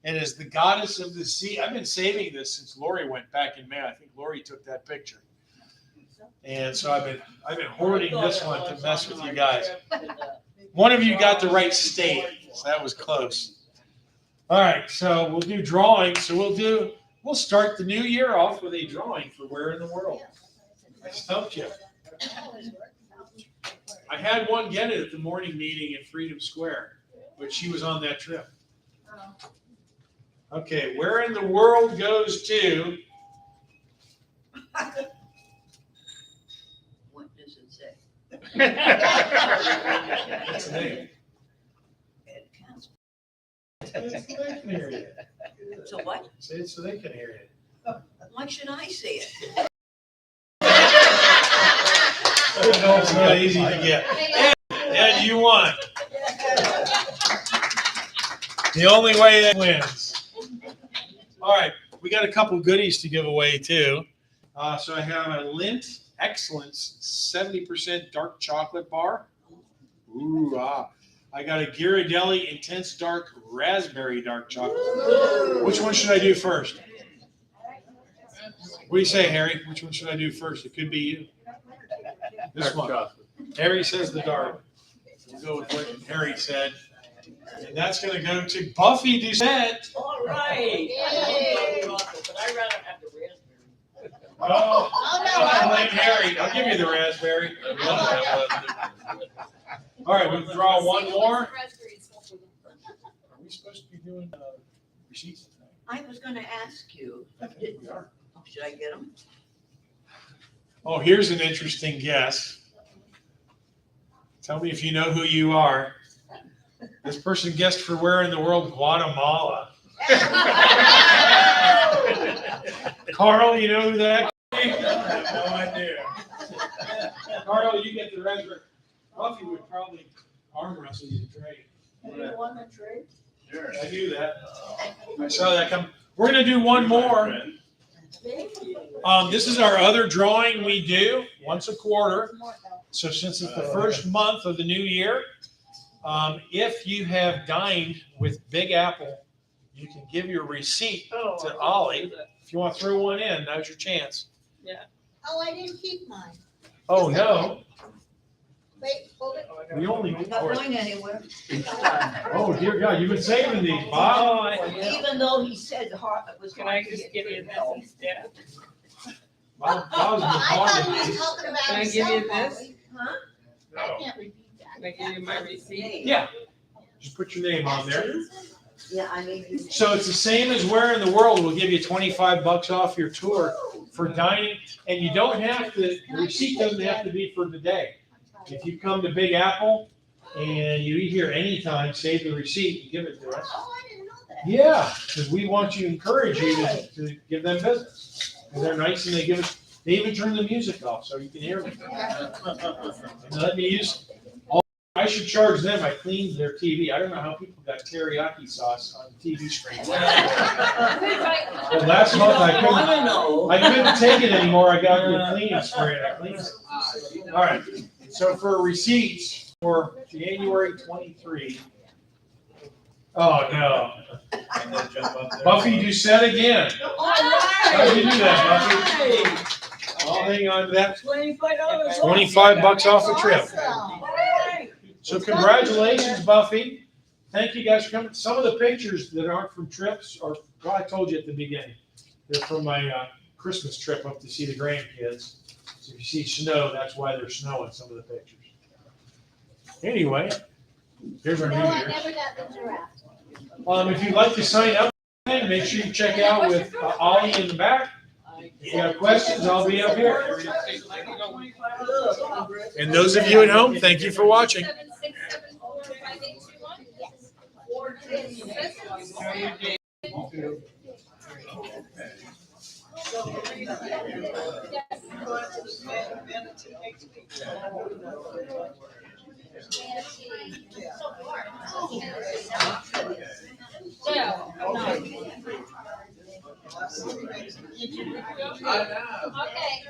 And as the goddess of the sea, I've been saving this since Lori went back in May. I think Lori took that picture. And so I've been hoarding this one to mess with you guys. One of you got the right state, so that was close. All right, so we'll do drawing. So we'll start the new year off with a drawing for Where in the World. I stumped you. I had one get it at the morning meeting in Freedom Square, but she was on that trip. Okay, Where in the World goes to. What does it say? What's the name? Ed Council. Say it so they can hear you. So what? Say it so they can hear you. Why should I say it? No, it's not easy to get. Ed, you won. The only way that wins. All right, we got a couple goodies to give away too. So I have a Lindt Excellence 70% dark chocolate bar. Ooh, I got a Ghirardelli Intense Dark Raspberry Dark Chocolate. Which one should I do first? What do you say, Harry? Which one should I do first? It could be you. This one. Harry says the dark. We'll go with what Harry said. And that's going to go to Buffy Doucette. All right. I love chocolate, but I'd rather have the raspberry. Oh, no, I blame Harry. I'll give you the raspberry. All right, we'll draw one more. Are we supposed to be doing receipts tonight? I was gonna ask you, We are. should I get them? Oh, here's an interesting guess. Tell me if you know who you are. This person guessed for Where in the World, Guatemala. Carl, you know who that is? I have no idea. Carl, you get the raspberry. Buffy would probably arm wrestle you to trade. You want to trade? Sure. I knew that. I saw that come. We're going to do one more. This is our other drawing we do once a quarter. So since it's the first month of the new year, if you have dined with Big Apple, you can give your receipt to Ollie. If you want to throw one in, now's your chance. Oh, I didn't keep mine. Oh, no. Wait, hold it. We only. I'm not going anywhere. Oh, dear God, you've been saving these, Bob. Even though he said hard, it was Can hard I to just get give rid you of this that. instead? Bob's been I thought haunted he was these. talking about Can I his give cell you phone. this? Huh? I No. can't repeat that. Can I give you my receipt? Yeah. Just put your name on there. Yeah, I mean. So it's the same as Where in the World. We'll give you $25 off your tour for dining. And you don't have to, the receipt doesn't have to be for today. If you come to Big Apple and you eat here anytime, save the receipt and give it to us. Oh, I didn't know that. Yeah, because we want to encourage you to give them business. And they're nice and they even turn the music off so you can hear me. And let me use, I should charge them. I cleaned their TV. I don't know how people got teriyaki sauce on the TV screen. Well, last month I couldn't take it anymore. I got the cleaning spray and I cleaned it. All right. So for receipts for January 23. Oh, no. Buffy Doucette again. How'd you do that, Buffy? I'll hang on to that. $25. $25 off a trip. Awesome. So congratulations, Buffy. Thank you guys for coming. Some of the pictures that aren't from trips are, well, I told you at the beginning. They're from my Christmas trip up to see the grandkids. So if you see snow, that's why there's snow in some of the pictures. Anyway, here's our No, New I Year's. never got the giraffe. If you'd like to sign up, make sure you check out with Ollie in the back. If you have questions, I'll be up here. And those of you at home, thank you for watching. 767-45821? Yes. So, I know. okay.